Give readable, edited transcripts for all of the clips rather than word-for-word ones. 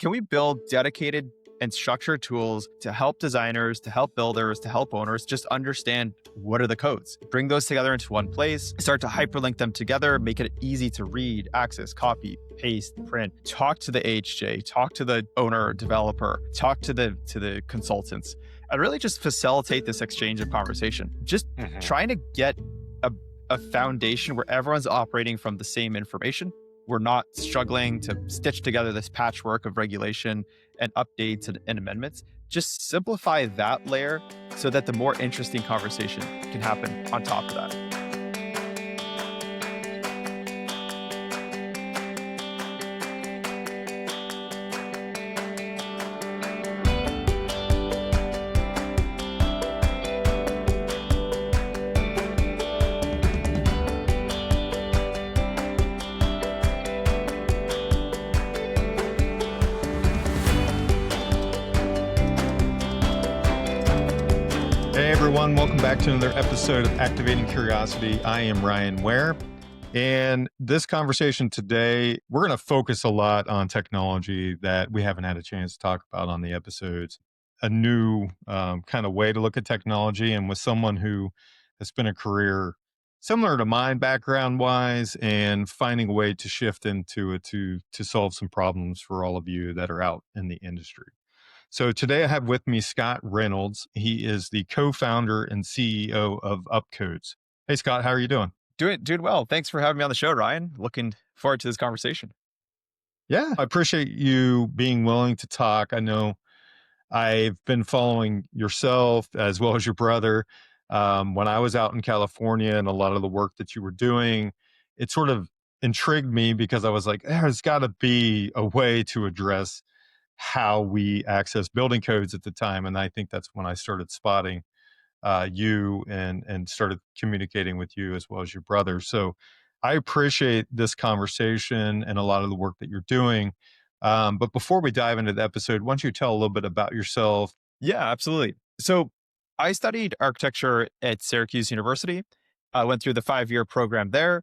Can we build dedicated and structured tools to help designers, to help builders, to help owners just understand what are the codes? Bring those together into one place, start to hyperlink them together, make it easy to read, access, copy, paste, print, talk to the HJ, talk to the owner or developer, talk to the consultants, and really just facilitate this exchange of conversation. Just trying to get a foundation where everyone's operating from the same information. We're not struggling to stitch together this patchwork of regulation and updates and amendments. Just simplify that layer so that the more interesting conversation can happen on top of that. Hey everyone, welcome back to another episode of Activating Curiosity. I am Ryan Ware, and this conversation today, we're going to focus a lot on technology that we haven't had a chance to talk about on the episodes. A new kind of way to look at technology, and with someone who has spent a career similar to mine background-wise, and finding a way to shift into it to solve some problems for all of you that are out in the industry. So today I have with me Scott Reynolds. He is the co-founder and CEO of UpCodes. Hey Scott, how are you doing? Doing well. Thanks for having me on the show, Ryan. Looking forward to this conversation. Yeah, I appreciate you being willing to talk. I know I've been following yourself as well as your brother. When I was out in California and a lot of the work that you were doing, it sort of intrigued me because I was like, there's got to be a way to address how we access building codes at the time. And I think that's when I started spotting you and started communicating with you as well as your brother. So I appreciate this conversation and a lot of the work that you're doing. But before we dive into the episode, why don't you tell a little bit about yourself? Yeah, absolutely. So I studied architecture at Syracuse University. I went through the 5-year program there.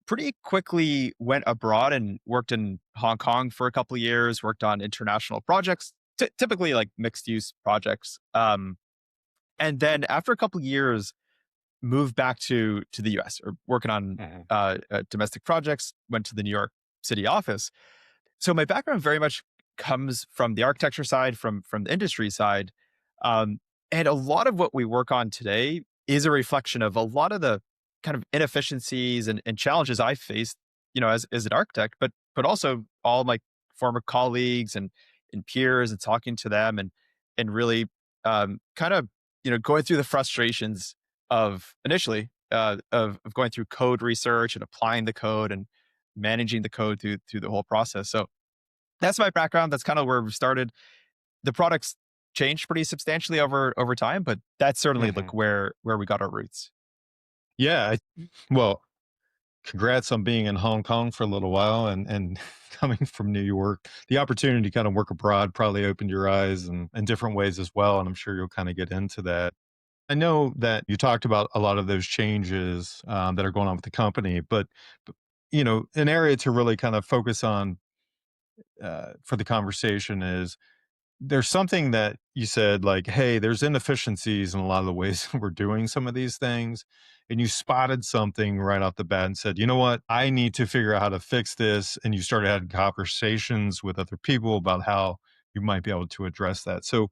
Pretty quickly went abroad and worked in Hong Kong for a couple of years, worked on international projects, typically like mixed use projects. And then after a couple of years, moved back to the US or working on domestic projects, went to the New York City office. So my background very much comes from the architecture side, from the industry side. And a lot of what we work on today is a reflection of a lot of the kind of inefficiencies and challenges I faced, as an architect, but also all my former colleagues and peers and talking to them and really kind of going through the frustrations of initially of going through code research and applying the code and managing the code through the whole process. So that's my background. That's kind of where we started. The products changed pretty substantially over time, but that's certainly like where we got our roots. Yeah, well, congrats on being in Hong Kong for a little while and coming from New York. The opportunity to kind of work abroad probably opened your eyes in different ways as well. And I'm sure you'll kind of get into that. I know that you talked about a lot of those changes that are going on with the company, but an area to really kind of focus on for the conversation is there's something that you said like, hey, there's inefficiencies in a lot of the ways we're doing some of these things. And you spotted something right off the bat and said, you know what, I need to figure out how to fix this. And you started having conversations with other people about how you might be able to address that. So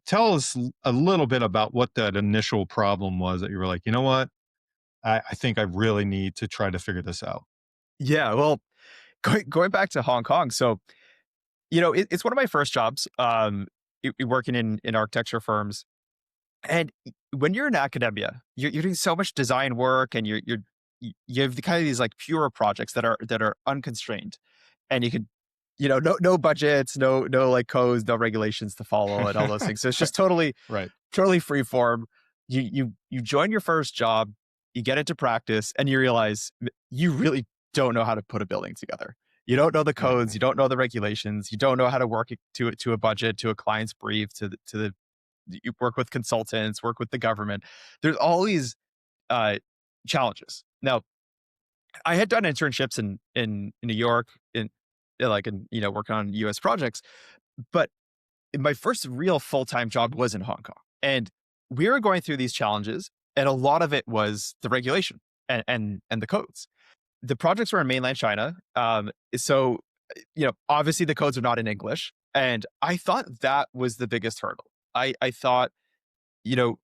tell us a little bit about what that initial problem was that you were like, you know what, I think I really need to try to figure this out. Yeah, well, going back to Hong Kong, so it's one of my first jobs, working in architecture firms. And when you're in academia, you're doing so much design work, and you have the kind of these like pure projects that are unconstrained, and you can, no budgets, no like codes, no regulations to follow, and all those things. So it's just totally Right. totally free form. You join your first job, you get into practice, and you realize you really don't know how to put a building together. You don't know the codes, you don't know the regulations, you don't know how to work it to a budget, to a client's brief, to the you work with consultants, work with the government. There's all these challenges. Now, I had done internships in New York, like, and, working on US projects. But my first real full-time job was in Hong Kong. And we were going through these challenges, and a lot of it was the regulation and the codes. The projects were in mainland China. So, obviously the codes are not in English. And I thought that was the biggest hurdle. I thought, you know,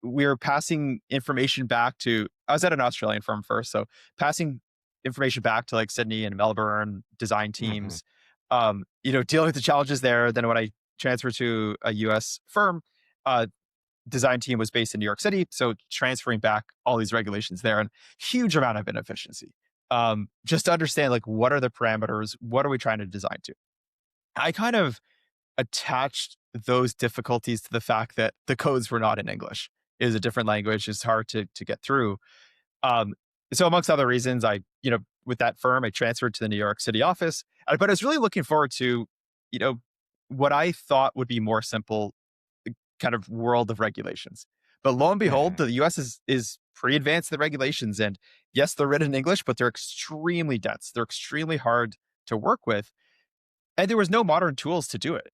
we were passing information back to, I was at an Australian firm first. So passing information back to like Sydney and Melbourne design Hmm. teams, dealing with the challenges there. Then when I transferred to a US firm, uh, design team was based in New York City. So transferring back all these regulations there and huge amount of inefficiency. Just to understand like what are the parameters? What are we trying to design to? I kind of attached those difficulties to the fact that the codes were not in English. It is a different language. It's hard to get through. Um, so amongst other reasons, with that firm, I transferred to the New York City office. But I was really looking forward to, you know, what I thought would be more simple kind of world of regulations. But lo and behold, Hmm. the US is pretty advanced in the regulations. And yes, they're written in English, but they're extremely dense. They're extremely hard to work with. And there was no modern tools to do it.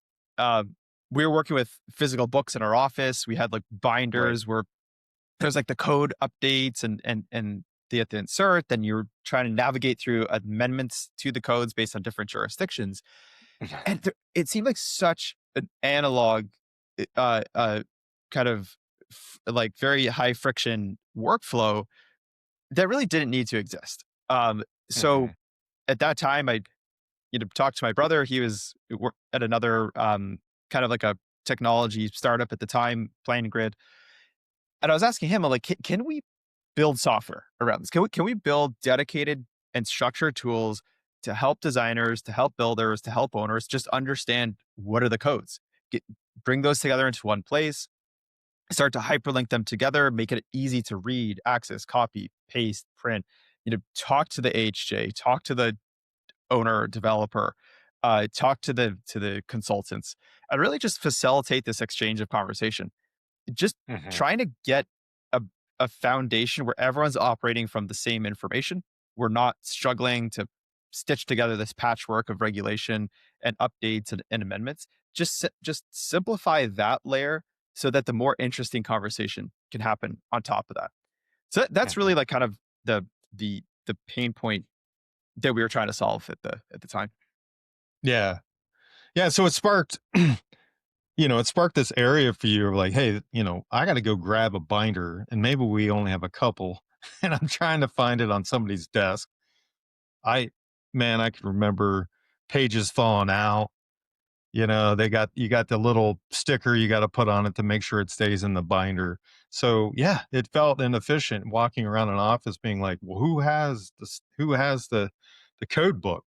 We were working with physical books in our office. We had like Right. binders where there's like the code updates and they have to insert. Then you're trying to navigate through amendments to the codes based on different jurisdictions. And it seemed like such an analog, uh, uh, kind of like very high friction workflow that really didn't need to exist. So Hmm. at that time, I talked to my brother. He was at another kind of like a technology startup at the time, Plane Grid, and I was asking him, I'm like, can we build software around this? Can we build dedicated and structured tools to help designers, to help builders, to help owners just understand what are the codes? Get, bring those together into one place, start to hyperlink them together, make it easy to read, access, copy, paste, print. Talk to the HJ, talk to the owner, developer, talk to the consultants, and really just facilitate this exchange of conversation. Just Hmm. trying to get a a foundation where everyone's operating from the same information. We're not struggling to stitch together this patchwork of regulation and updates and amendments. Just simplify that layer so that the more interesting conversation can happen on top of that. So that's Hmm. really like kind of the pain point that we were trying to solve at the time. Yeah. Yeah. So it sparked, it sparked this area for you of like, hey, I got to go grab a binder and maybe we only have a couple and I'm trying to find it on somebody's desk. I, man, I can remember pages falling out. You got the little sticker you got to put on it to make sure it stays in the binder. So yeah, it felt inefficient walking around an office being like, well, who has the code book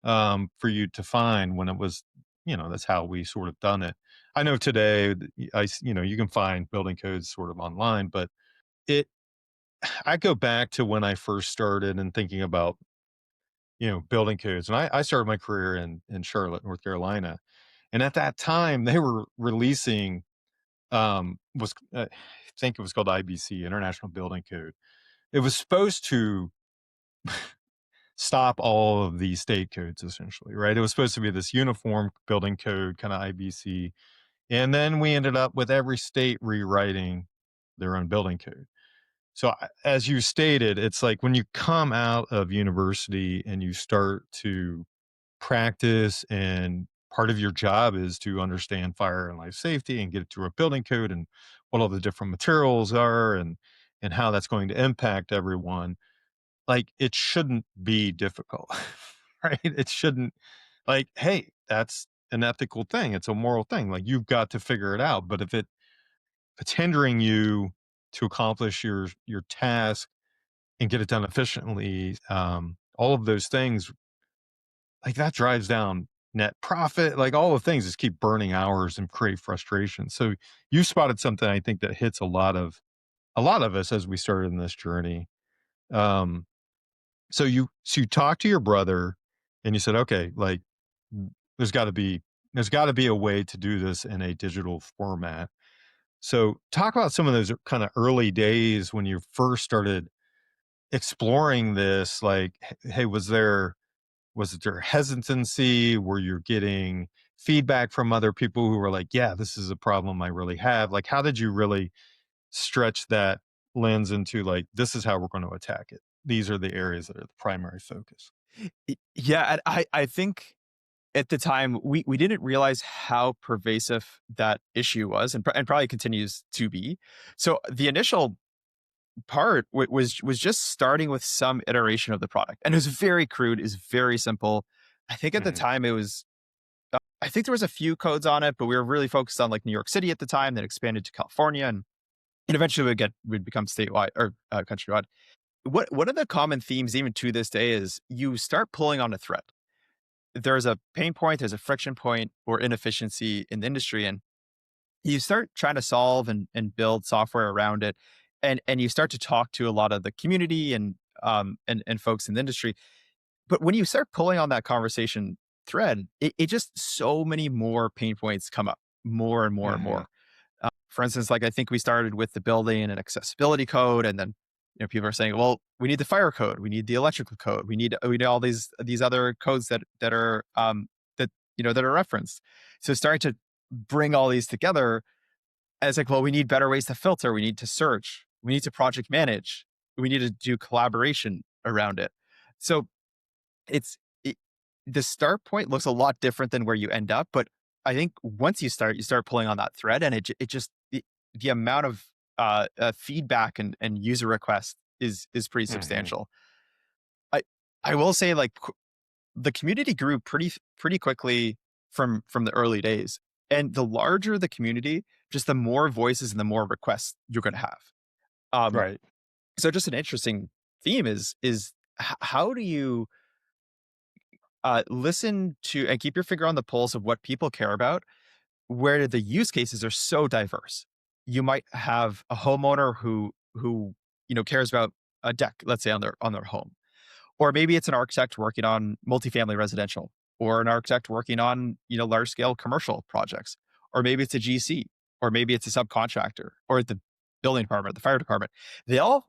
for you to find when it was, that's how we sort of done it. I know today, you can find building codes sort of online, but it, I go back to when I first started and thinking about, building codes. And I started my career in Charlotte, North Carolina. And at that time, they were releasing, I think it was called IBC, International Building Code. It was supposed to stop all of the state codes essentially, right? It was supposed to be this uniform building code, kind of IBC. And then we ended up with every state rewriting their own building code. So, as you stated, it's like when you come out of university and you start to practice, and part of your job is to understand fire and life safety and get it through a building code and what all the different materials are and how that's going to impact everyone. Like, it shouldn't be difficult, right? It shouldn't, like, hey, that's an ethical thing. It's a moral thing. Like, you've got to figure it out. But if it's hindering you to accomplish your task and get it done efficiently, all of those things, like, that drives down net profit. Like, all the things just keep burning hours and create frustration. So you spotted something I think that hits a lot of us as we started in this journey. Um, so you talked to your brother and you said, okay, like, there's got to be there's got to be a way to do this in a digital format. So talk about some of those kind of early days when you first started exploring this. Like, hey, was there Was there hesitancy? Were you getting feedback from other people who were like, yeah, this is a problem I really have? Like, how did you really stretch that lens into like, this is how we're going to attack it? These are the areas that are the primary focus. Yeah, and I think at the time we didn't realize how pervasive that issue was, and probably continues to be. So the initial part was just starting with some iteration of the product, and it was very crude, is very simple. I think at the Hmm. time it was. I think there was a few codes on it, but we were really focused on like New York City at the time, then expanded to California, and eventually we'd become statewide or countrywide. What one of the common themes, even to this day, is you start pulling on a thread. There's a pain point, there's a friction point or inefficiency in the industry, and you start trying to solve and build software around it, and you start to talk to a lot of the community and folks in the industry. But when you start pulling on that conversation thread, it just so many more pain points come up, more and more and Hmm. more. For instance, like I think we started with the building and accessibility code, and then people are saying, well, we need the fire code, we need the electrical code, we need all these other codes that are that that are referenced. So starting to bring all these together, and it's like, well, we need better ways to filter, we need to search, we need to project manage, we need to do collaboration around it. So it's it, the start point looks a lot different than where you end up, but I think once you start pulling on that thread, and it just the amount of feedback and user requests is pretty Hmm. substantial. I I will say like the community grew pretty quickly from the early days, and the larger the community, just the more voices and the more requests you're going to have. Um, Right. so just an interesting theme is how do you listen to and keep your finger on the pulse of what people care about, where the use cases are so diverse. You might have a homeowner who cares about a deck, let's say on their home, or maybe it's an architect working on multifamily residential, or an architect working on large scale commercial projects, or maybe it's a GC, or maybe it's a subcontractor, or the building department, the fire department. They all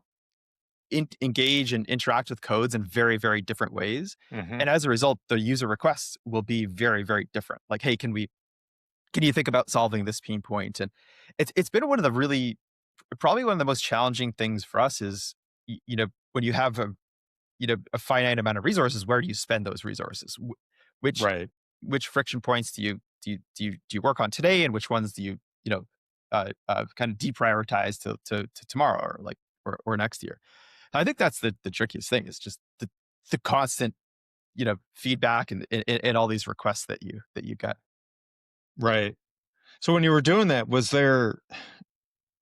engage and interact with codes in very, very different ways. Hmm. And as a result, the user requests will be very, very different. Like, hey, can you think about solving this pain point? And it's been one of the really probably one of the most challenging things for us is when you have a finite amount of resources, where do you spend those resources? Which Right. which friction points do you work on today, and which ones do kind of deprioritize to tomorrow, or like or next year? I think that's the trickiest thing, is just the constant feedback and all these requests that you get. Right. So when you were doing that, was there,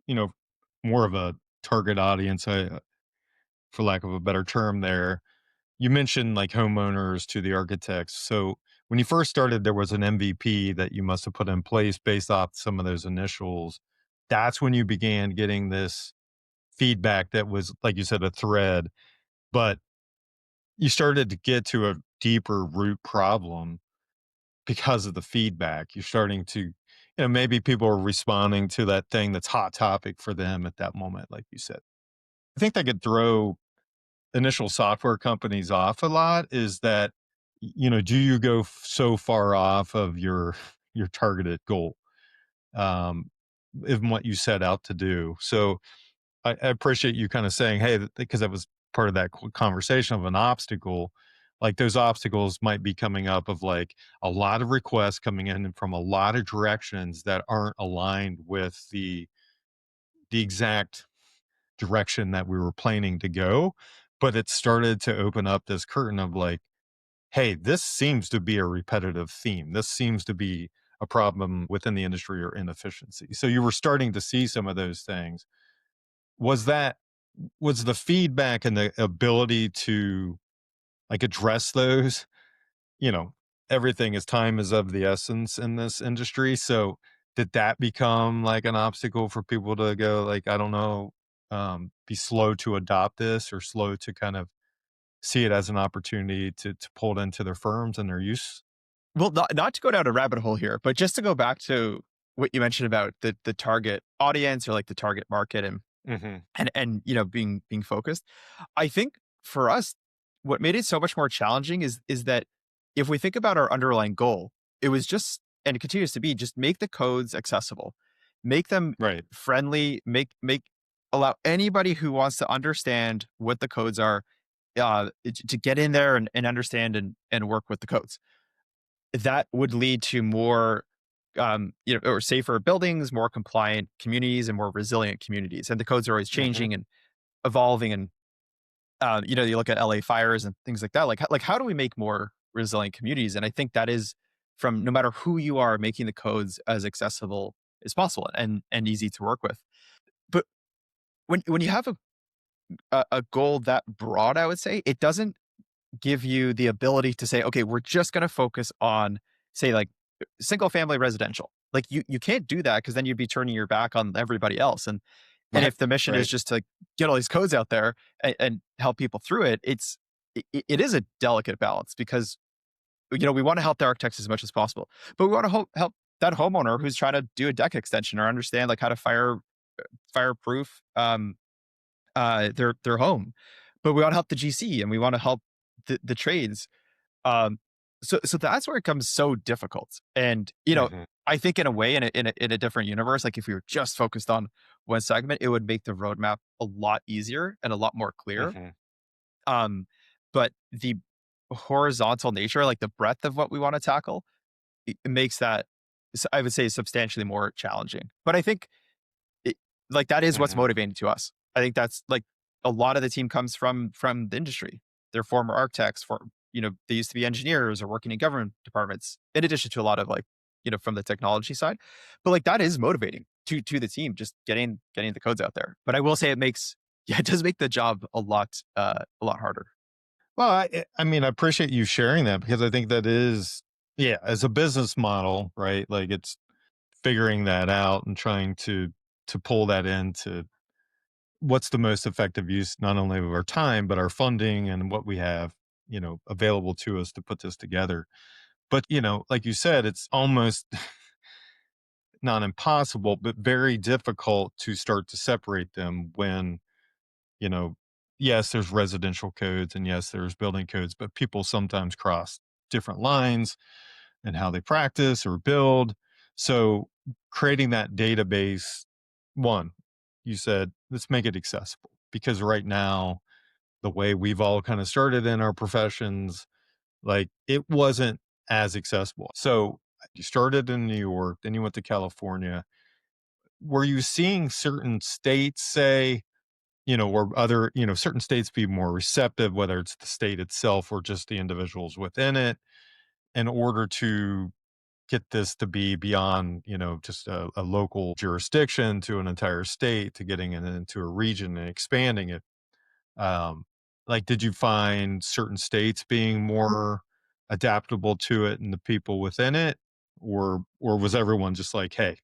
you know, more of a target audience, for lack of a better term there? You mentioned like homeowners to the architects. So when you first started, there was an MVP that you must have put in place based off some of those initials. That's when you began getting this feedback that was, like you said, a thread, but you started to get to a deeper root problem because of the feedback. You're starting to, maybe people are responding to that thing that's hot topic for them at that moment, like you said. I think that could throw initial software companies off a lot, is that, do you go so far off of your your targeted goal, um in what you set out to do? So I appreciate you kind of saying, hey, because that was part of that conversation of an obstacle. Like those obstacles might be coming up of like a lot of requests coming in from a lot of directions that aren't aligned with the exact direction that we were planning to go. But it started to open up this curtain of like, hey, this seems to be a repetitive theme. This seems to be a problem within the industry or inefficiency. So you were starting to see some of those things. Was that was the feedback and the ability to like address those, you know, everything is time is of the essence in this industry. So did that become like an obstacle for people to go like, I don't know, be slow to adopt this or slow to kind of see it as an opportunity to pull it into their firms and their use? Well, not to go down a rabbit hole here, but just to go back to what you mentioned about the target audience, or like the target market, and Hmm. and being focused. I think for us, what made it so much more challenging is that if we think about our underlying goal, it was just, and it continues to be, just make the codes accessible, make them Right. friendly, allow anybody who wants to understand what the codes are, to get in there and understand and work with the codes. That would lead to more, or safer buildings, more compliant communities, and more resilient communities. And the codes are always Hmm. changing and evolving. And you look at LA fires and things like that. Like how do we make more resilient communities? And I think that is from, no matter who you are, making the codes as accessible as possible and easy to work with. But when you have a goal that broad, I would say it doesn't give you the ability to say, okay, we're just going to focus on, say, like single family residential. Like you can't do that, because then you'd be turning your back on everybody else. And Right. if the mission is Right. just to get all these codes out there and help people through it, it is a delicate balance, because we want to help the architects as much as possible, but we want to help that homeowner who's trying to do a deck extension or understand like how to fireproof their home. But we want to help the GC, and we want to help the trades. Um, so that's where it comes so difficult. And Hmm. I think in a way, in a different universe, like if we were just focused on one segment, it would make the roadmap a lot easier and a lot more clear. Hmm. Um, but the horizontal nature, like the breadth of what we want to tackle, it makes that, I would say, substantially more challenging. But I think it, like that is what's Hmm. motivating to us. I think that's like a lot of the team comes from the industry. They're former architects, they used to be engineers or working in government departments, in addition to a lot of like, from the technology side. But like that is motivating to the team, just getting the codes out there. But I will say it makes yeah, it does make the job a lot harder. Well, I mean, I appreciate you sharing that because I think that is, yeah, as a business model, right? Like it's figuring that out and trying to pull that into what's the most effective use not only of our time but our funding and what we have, available to us to put this together. But like you said, it's almost not impossible, but very difficult to start to separate them when, you know, yes, there's residential codes and yes, there's building codes, but people sometimes cross different lines and how they practice or build. So creating that database, one, you said, let's make it accessible because right now, the way we've all kind of started in our professions, like it wasn't as accessible. So you started in New York, then you went to California. Were you seeing certain states say, or other, certain states be more receptive, whether it's the state itself or just the individuals within it, in order to get this to be beyond, just a local jurisdiction to an entire state to getting it into a region and expanding it? Um, like, did you find certain states being more adaptable to it and the people within it, or was everyone just like, hey,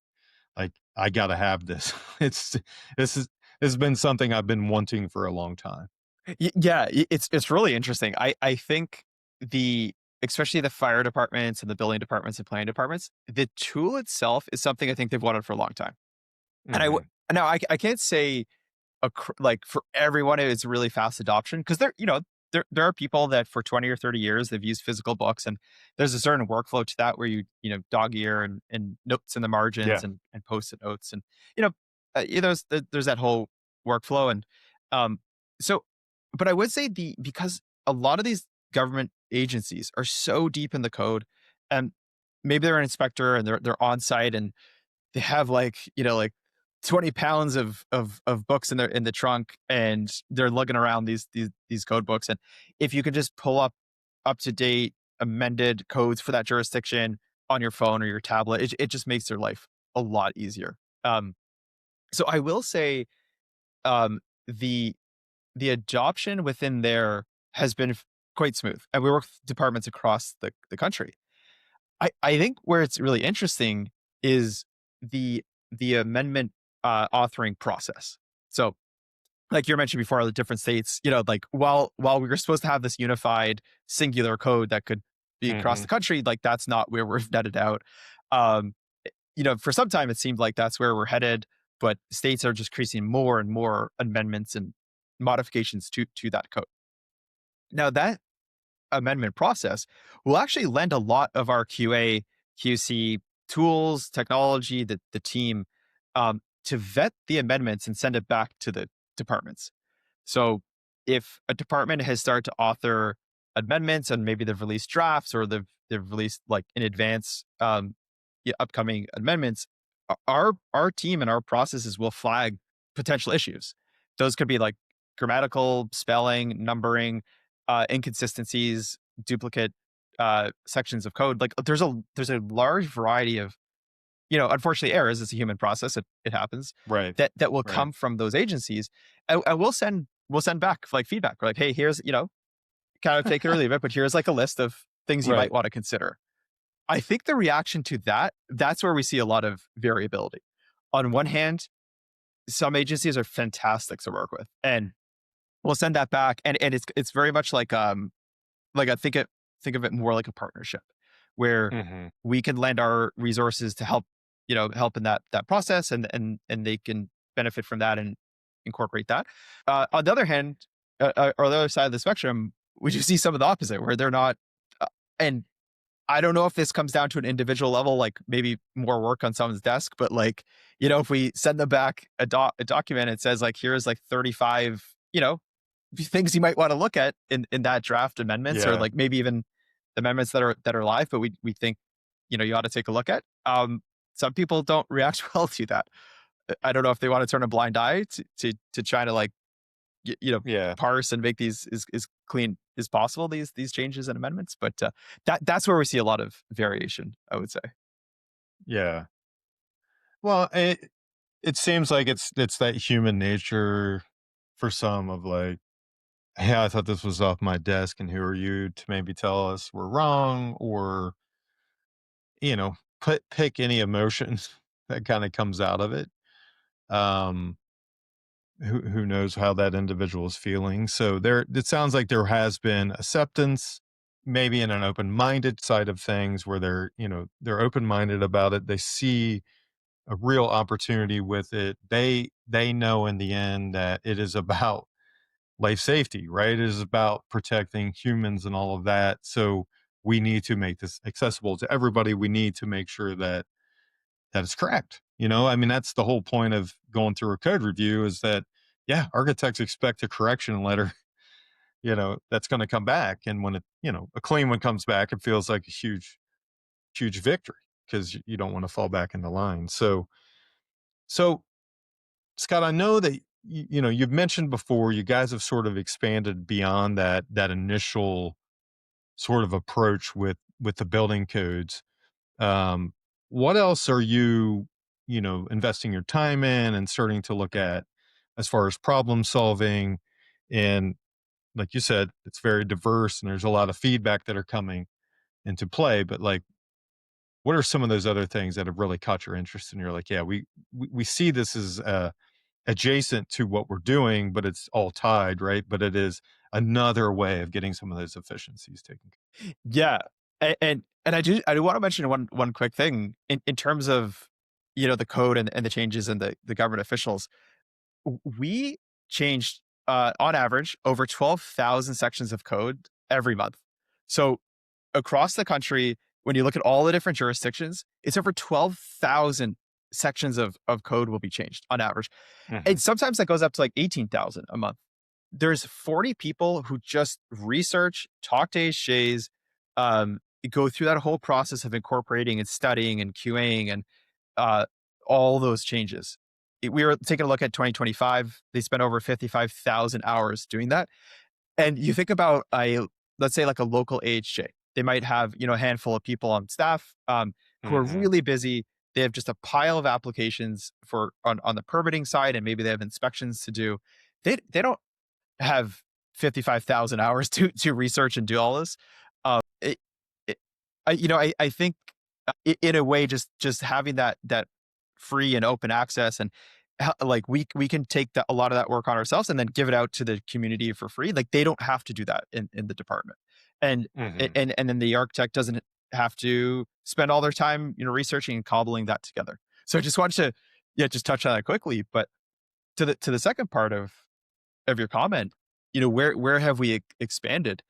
like I gotta have this? it's this is this has been something I've been wanting for a long time. Yeah, it's really interesting. I think the especially the fire departments and the building departments and planning departments, the tool itself is something I think they've wanted for a long time. And Hmm. now I can't say like for everyone it's really fast adoption, because there are people that for 20 or 30 years they've used physical books, and there's a certain workflow to that where dog ear and notes in the margins Yeah. and post-it notes, and you know there's that whole workflow. And um so but I would say because a lot of these government agencies are so deep in the code, and maybe they're an inspector and they're on site, and they have like 20 pounds of books in the trunk, and they're lugging around these code books. And if you can just pull up to date amended codes for that jurisdiction on your phone or your tablet, it just makes their life a lot easier. So I will say, um the the adoption within there has been quite smooth, and we work with departments across the country. I think where it's really interesting is the amendment authoring process. So, like you mentioned before, the different states, like while we were supposed to have this unified singular code that could be across Hmm. the country, like that's not where we're netted out. Um, for some time it seemed like that's where we're headed, but states are just creating more and more amendments and modifications to that code. Now that amendment process will actually lend a lot of our QA, QC tools, technology, the team to vet the amendments and send it back to the departments. So if a department has started to author amendments and maybe they've released drafts or they've released like in advance upcoming amendments, our team and our processes will flag potential issues. Those could be like grammatical, spelling, numbering, inconsistencies, duplicate sections of code. Like there's a large variety of unfortunately errors. It's a human process. It happens Right. that will Right. come from those agencies, and we'll send back like feedback. We're like, hey, here's kind of take it or leave it, but here's like a list of things you might Right. want to consider. I think the reaction to that's where we see a lot of variability. On one hand, some agencies are fantastic to work with, and we'll send that back, and it's very much like think of it more like a partnership where Hmm. we can lend our resources to help in that process, and they can benefit from that and incorporate that. On the other hand, or the other side of the spectrum, we do see some of the opposite where they're not. And I don't know if this comes down to an individual level, like maybe more work on someone's desk, but like, if we send them back a document, it says like, here's like 35, things you might want to look at in that draft amendments, or Yeah. like maybe even amendments that are live, but we think, you ought to take a look at. Some people don't react well to that. I don't know if they want to turn a blind eye to try to like, y- you know, Yeah. parse and make these as clean as possible, these changes and amendments. But that's where we see a lot of variation, I would say. Yeah. Well, it seems like it's that human nature for some of like, hey, I thought this was off my desk, and who are you to maybe tell us we're wrong, or you know, pick any emotions that kind of comes out of it. Um, who knows how that individual is feeling? So there, it sounds like there has been acceptance, maybe in an open-minded side of things, where they're open-minded about it. They see a real opportunity with it. They know in the end that it is about life safety, right? It is about protecting humans and all of that. So we need to make this accessible to everybody. We need to make sure that it's correct. I mean, that's the whole point of going through a code review is that, yeah, architects expect a correction letter, that's going to come back. And when a clean one comes back, it feels like a huge, huge victory because you don't want to fall back into line. So Scott, I know that you've mentioned before you guys have sort of expanded beyond that initial sort of approach with the building codes. Um, what else are investing your time in and starting to look at as far as problem solving? And like you said, it's very diverse and there's a lot of feedback that are coming into play. But like, what are some of those other things that have really caught your interest? And you're like, yeah, we see this as adjacent to what we're doing, but it's all tied, right? But it is another way of getting some of those efficiencies taken. Yeah, and I do want to mention one quick thing in terms of the code and the changes and the government officials. We changed on average over 12,000 sections of code every month. So across the country, when you look at all the different jurisdictions, it's over 12,000 sections of code will be changed on average. Hmm. And sometimes that goes up to like 18,000 a month. There's 40 people who just research, talk to HJs, um, go through that whole process of incorporating and studying and QAing and uh, all those changes. We were taking a look at 2025. They spent over 55,000 hours doing that. And you think about let's say like a local AHJ. They might have, a handful of people on staff who are Hmm. really busy. They have just a pile of applications on the permitting side, and maybe they have inspections to do. They don't have 55,000 hours to research and do all this. It, it, I think in a way, just having that free and open access, and like we can take a lot of that work on ourselves and then give it out to the community for free. Like they don't have to do that in the department, and Hmm. and then the architect doesn't have to spend all their time researching and cobbling that together. So I just wanted to just touch on that quickly, but to the second part of your comment, where have we expanded?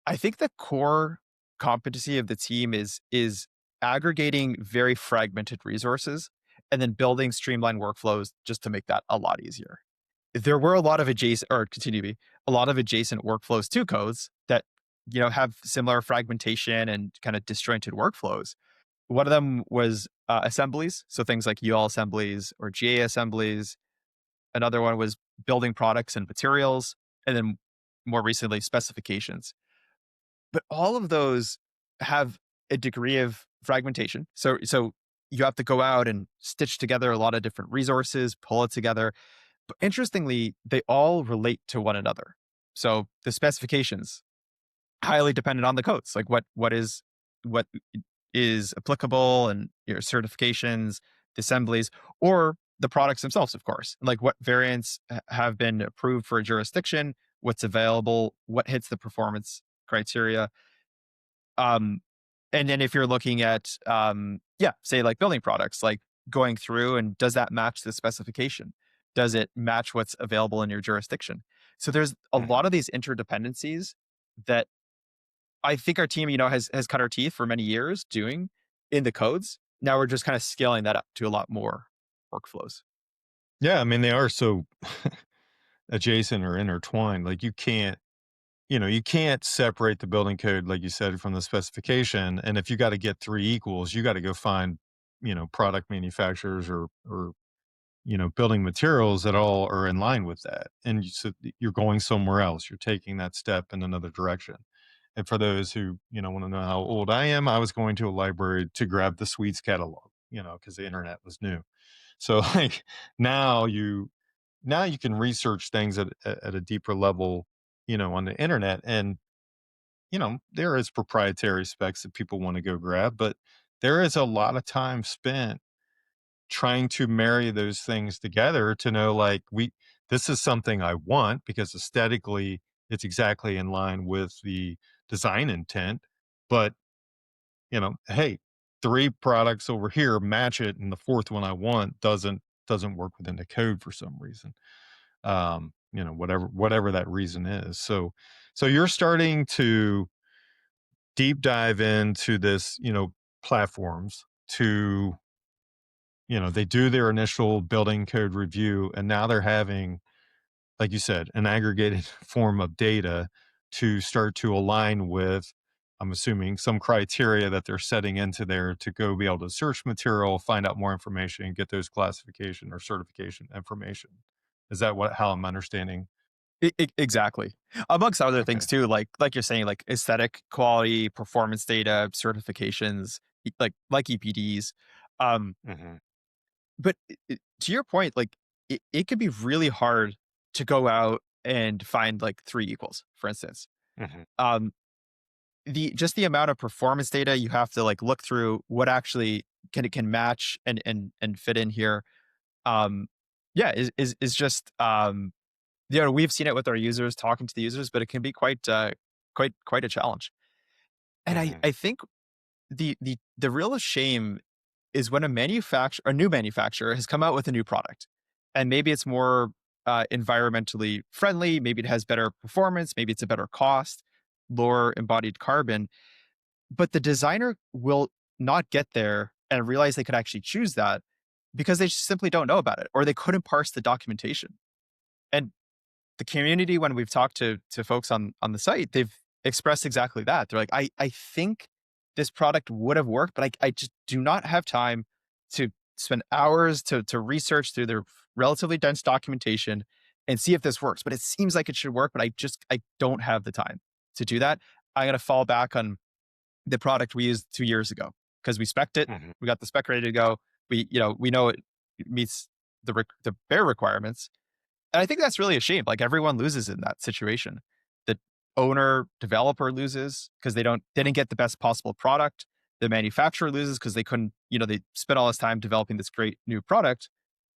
I think the core competency of the team is aggregating very fragmented resources and then building streamlined workflows just to make that a lot easier. There were a lot of adjacent or continue to be a lot of adjacent workflows to codes that have similar fragmentation and kind of disjointed workflows. One of them was assemblies, so things like UL assemblies or GA assemblies. Another one was building products and materials, and then more recently specifications. But all of those have a degree of fragmentation. So you have to go out and stitch together a lot of different resources, pull it together. But interestingly, they all relate to one another. So the specifications highly dependent on the codes, like what is applicable and your certifications, the assemblies, or the products themselves, of course. Like what variants have been approved for a jurisdiction, what's available, what hits the performance criteria. Um, and then if you're looking at, say like building products, like going through and does that match the specification? Does it match what's available in your jurisdiction? So there's a lot Mhm. of these interdependencies that I think our team, has cut our teeth for many years doing in the codes. Now we're just kind of scaling that up to a lot more workflows. Yeah, I mean, they are so adjacent or intertwined. Like you can't separate the building code, like you said, from the specification. And if you got to get three equals, you got to go find, product manufacturers or building materials that all are in line with that. And you're going somewhere else. You're taking that step in another direction. And for those who, want to know how old I am, I was going to a library to grab the Sweets catalog, because the internet was new. So like now you now you can research things at a deeper level, on the internet. And, there is proprietary specs that people want to go grab, but there is a lot of time spent trying to marry those things together to know like this is something I want because aesthetically it's exactly in line with the design intent. But, hey, three products over here match it and the fourth one I want doesn't work within the code for some reason. Whatever that reason is. So you're starting to deep dive into this, platforms to, they do their initial building code review and now they're having, like you said, an aggregated form of data to start to align with, I'm assuming, some criteria that they're setting into there to go be able to search material, find out more information, and get those classification or certification information. Is that how I'm understanding? Exactly. Amongst other Okay. things too, like you're saying, like aesthetic quality, performance data, certifications, like EPDs. Um, Hmm. but to your point, like it can be really hard to go out and find like three equals, for instance. Hmm. Um, the amount of performance data you have to like look through what actually can match and fit in here. Um, yeah, is just we've seen it with our users, talking to the users, but it can be quite a challenge. And I Hmm. I think the real shame is when a new manufacturer has come out with a new product, and maybe it's more environmentally friendly, maybe it has better performance, maybe it's a better cost, lower embodied carbon, but the designer will not get there and realize they could actually choose that because they just simply don't know about it or they couldn't parse the documentation. And the community, when we've talked to folks on the site, they've expressed exactly that. They're like, I think this product would have worked, but I just do not have time to spend hours to research through their relatively dense documentation and see if this works. But it seems like it should work, but I don't have the time to do that. I'm gonna fall back on the product we used 2 years ago because we spec'd it, Hmm. we got the spec ready to go. We know it meets the bare requirements, and I think that's really a shame. Like everyone loses in that situation. The owner, developer loses because they didn't get the best possible product. The manufacturer loses because they couldn't, they spent all this time developing this great new product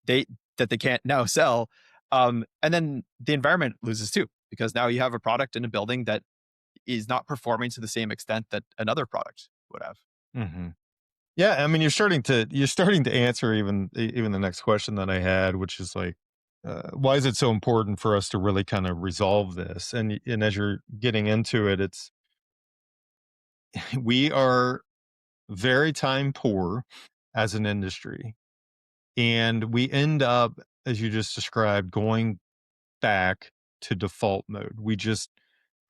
they that they can't now sell. And then the environment loses too, because now you have a product in a building that is not performing to the same extent that another product would have. Hmm. Yeah, I mean, you're starting to answer even the next question that I had, which is like, why is it so important for us to really kind of resolve this? And as you're getting into it, it's we are very time poor as an industry, and we end up, as you just described, going back to default mode. We just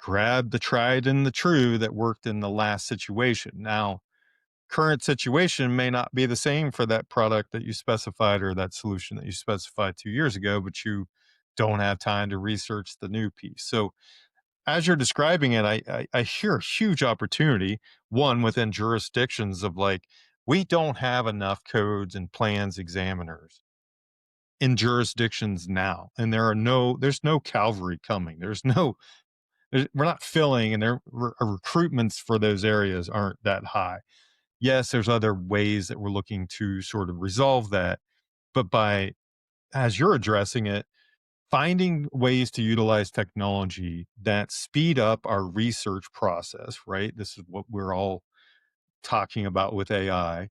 grab the tried and the true that worked in the last situation. Now, current situation may not be the same for that product that you specified or that solution that you specified 2 years ago, but you don't have time to research the new piece. So, as you're describing it, I hear a huge opportunity, one within jurisdictions of like, we don't have enough codes and plans examiners in jurisdictions now. And there's no cavalry coming. We're not filling, and recruitments for those areas aren't that high. Yes, there's other ways that we're looking to sort of resolve that. But as you're addressing it, finding ways to utilize technology that speed up our research process, right? This is what we're all talking about with AI,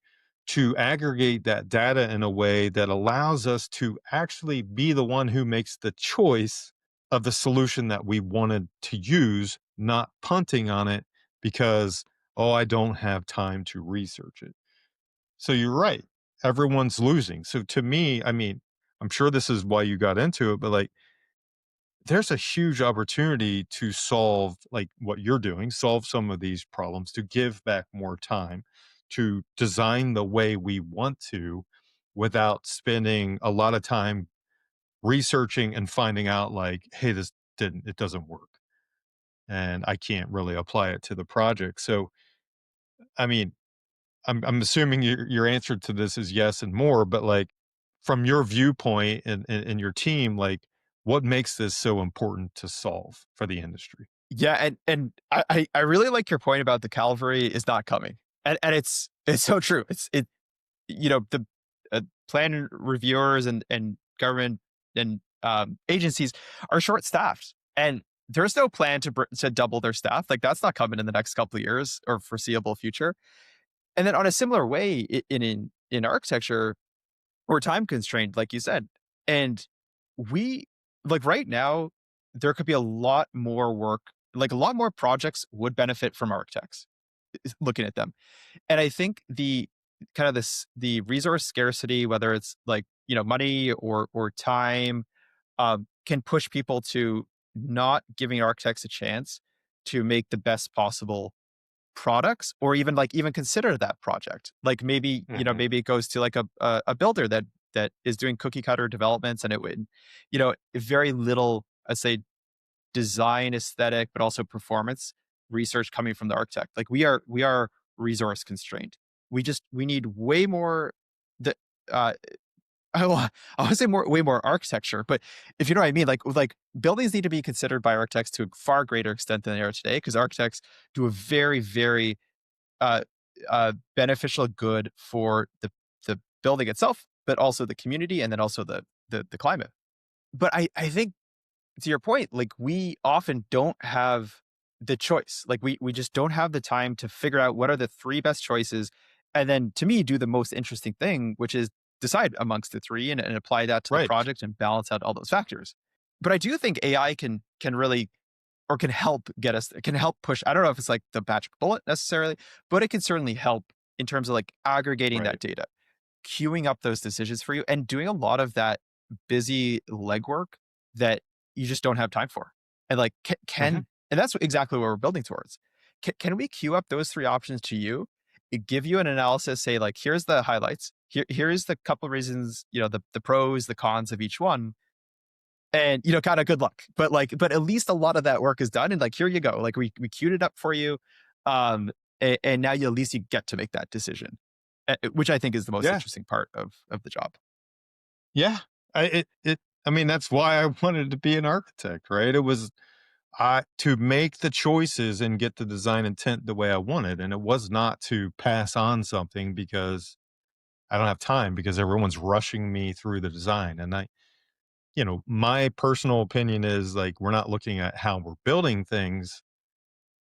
to aggregate that data in a way that allows us to actually be the one who makes the choice of the solution that we wanted to use, not punting on it because, oh, I don't have time to research it. So you're right. Everyone's losing. So to me, I mean, I'm sure this is why you got into it, but like, there's a huge opportunity to solve like what you're doing, solve some of these problems, to give back more time, to design the way we want to without spending a lot of time researching and finding out like, hey, it doesn't work. And I can't really apply it to the project. So, I mean, I'm assuming your answer to this is yes and more, but like from your viewpoint and your team, like what makes this so important to solve for the industry? Yeah, and I really like your point about the cavalry is not coming, and it's so true. The plan reviewers and government and agencies are short staffed, and there's no plan to double their staff. Like that's not coming in the next couple of years or foreseeable future. And then on a similar way in architecture, we're time constrained, like you said, and we like right now there could be a lot more work, like a lot more projects would benefit from architects looking at them. And I think the kind of the resource scarcity, whether it's like money or time, can push people to not giving architects a chance to make the best possible products, or even consider that project. Like maybe Hmm. maybe it goes to like a builder that is doing cookie cutter developments, and it would very little, I say, design aesthetic but also performance research coming from the architect. Like we are resource constrained. We need way more the uh I would say way more architecture, but if you know what I mean, like buildings need to be considered by architects to a far greater extent than they are today, because architects do a very, very uh, beneficial good for the building itself, but also the community, and then also the climate. But I think to your point, like we often don't have the choice. Like we just don't have the time to figure out what are the three best choices, and then to me do the most interesting thing, which is decide amongst the three and apply that to the Right. project and balance out all those factors. But I do think AI can really, or can help get us, can help push. I don't know if it's like the magic bullet necessarily, but it can certainly help in terms of like aggregating that Right. data, queuing up those decisions for you, and doing a lot of that busy legwork that you just don't have time for. And like, Hmm. and that's exactly what we're building towards. Can we queue up those three options to you? It give you an analysis, say like, here's the highlights. Here's the couple of reasons, the pros, the cons of each one, and kind of good luck. But at least a lot of that work is done, and like, here you go. Like we queued it up for you, um, and now you at least you get to make that decision, which I think is the most Yeah. interesting part of the job. Yeah. I mean, that's why I wanted to be an architect, right? It was to make the choices and get the design intent the way I wanted. And it was not to pass on something because I don't have time because everyone's rushing me through the design. And my personal opinion is like, we're not looking at how we're building things,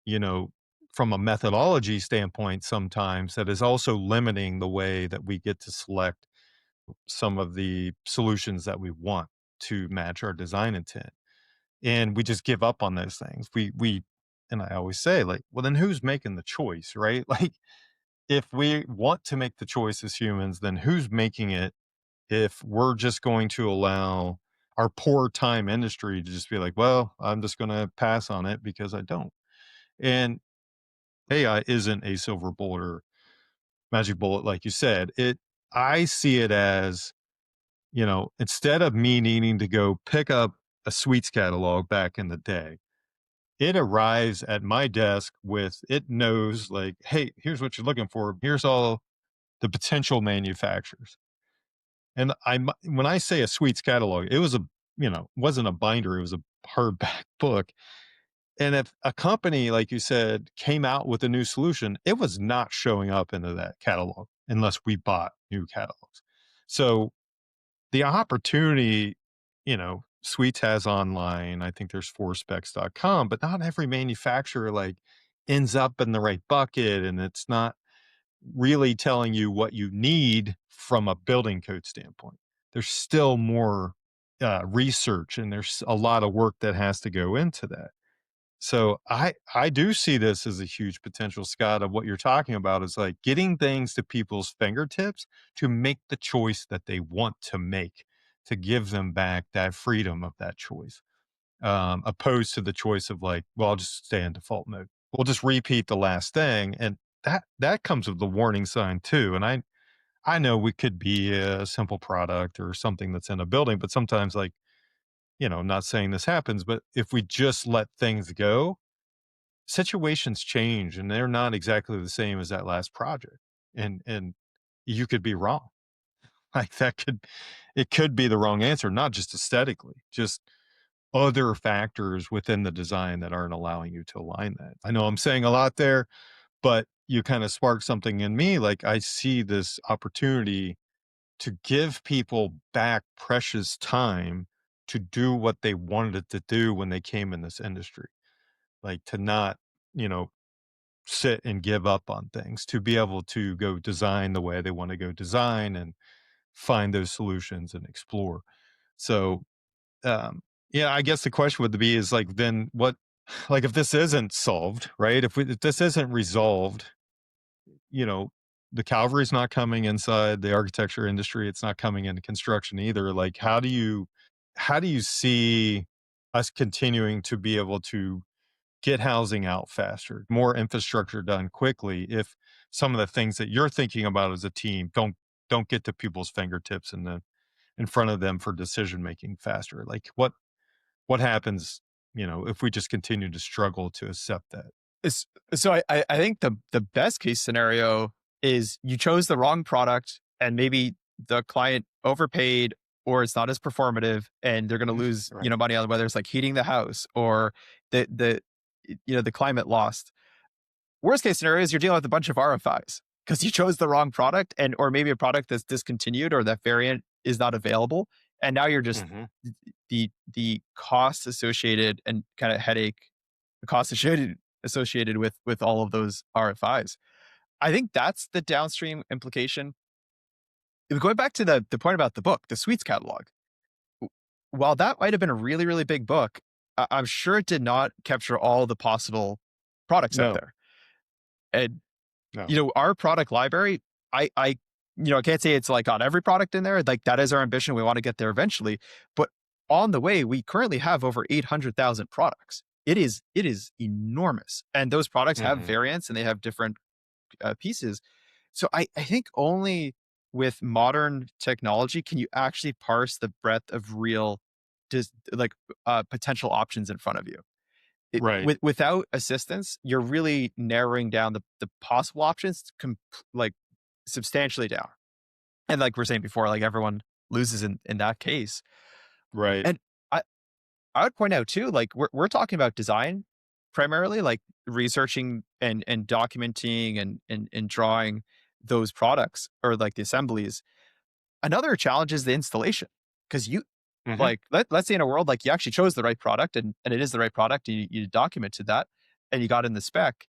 you know, from a methodology standpoint, sometimes that is also limiting the way that we get to select some of the solutions that we want to match our design intent. And we just give up on those things. And I always say, like, well, then who's making the choice, right? Like, if we want to make the choice as humans, then who's making it if we're just going to allow our poor time industry to just be like, well, I'm just going to pass on it because I don't. And AI isn't a silver bullet or magic bullet, like you said. I see it as, instead of me needing to go pick up a sweets catalog back in the day, it arrives at my desk with, it knows like, hey, here's what you're looking for. Here's all the potential manufacturers. And when I say a sweets catalog, it was wasn't a binder, it was a hardback book. And if a company, like you said, came out with a new solution, it was not showing up into that catalog unless we bought new catalogs. So the opportunity, Suites has online. I think there's forspecs.com, but not every manufacturer like ends up in the right bucket, and it's not really telling you what you need from a building code standpoint. There's still more research, and there's a lot of work that has to go into that. So I do see this as a huge potential, Scott, of what you're talking about is like getting things to people's fingertips to make the choice that they want to make, to give them back that freedom of that choice, opposed to the choice of like, well, I'll just stay in default mode. We'll just repeat the last thing, and that comes with the warning sign too. And I know we could be a simple product or something that's in a building, but sometimes like, I'm not saying this happens, but if we just let things go, situations change and they're not exactly the same as that last project. And you could be wrong. Like it could be the wrong answer, not just aesthetically, just other factors within the design that aren't allowing you to align that. I know I'm saying a lot there, but you kind of sparked something in me. Like I see this opportunity to give people back precious time to do what they wanted to do when they came in this industry. Like to not, you know, sit and give up on things, to be able to go design the way they want to go design and find those solutions and explore. So, yeah, I guess the question would be is like, then what, like if this isn't solved, right? If this isn't resolved, you know, the cavalry's not coming inside the architecture industry. It's not coming into construction either. Like, how do you see us continuing to be able to get housing out faster, more infrastructure done quickly if some of the things that you're thinking about as a team don't get to people's fingertips and in front of them for decision making faster? Like what happens, if we just continue to struggle to accept that? It's, so I think the best case scenario is you chose the wrong product and maybe the client overpaid or it's not as performative and they're going to lose, Right. money on whether it's like heating the house or the climate lost. Worst case scenario is you're dealing with a bunch of RFIs because you chose the wrong product and or maybe a product that's discontinued or that variant is not available. And now you're just Hmm. the costs associated and kind of headache, the costs associated with all of those RFIs. I think that's the downstream implication. Going back to the point about the book, the Suites catalog, while that might have been a really, really big book, I'm sure it did not capture all the possible products out No, there. And no. our product library, I can't say it's like on every product in there. Like that is our ambition. We want to get there eventually. But on the way, we currently have over 800,000 products. It is enormous. And those products have Hmm. variants and they have different pieces. So I think only with modern technology can you actually parse the breadth of real like potential options in front of you. Right. Without assistance, you're really narrowing down the possible options like substantially down. And like we're saying before, like everyone loses in that case. Right. And I I would point out too, like we're talking about design primarily, like researching and documenting and drawing those products or like the assemblies. Another challenge is the installation because you Hmm. like let's say in a world like you actually chose the right product and it is the right product and you documented that and you got in the spec.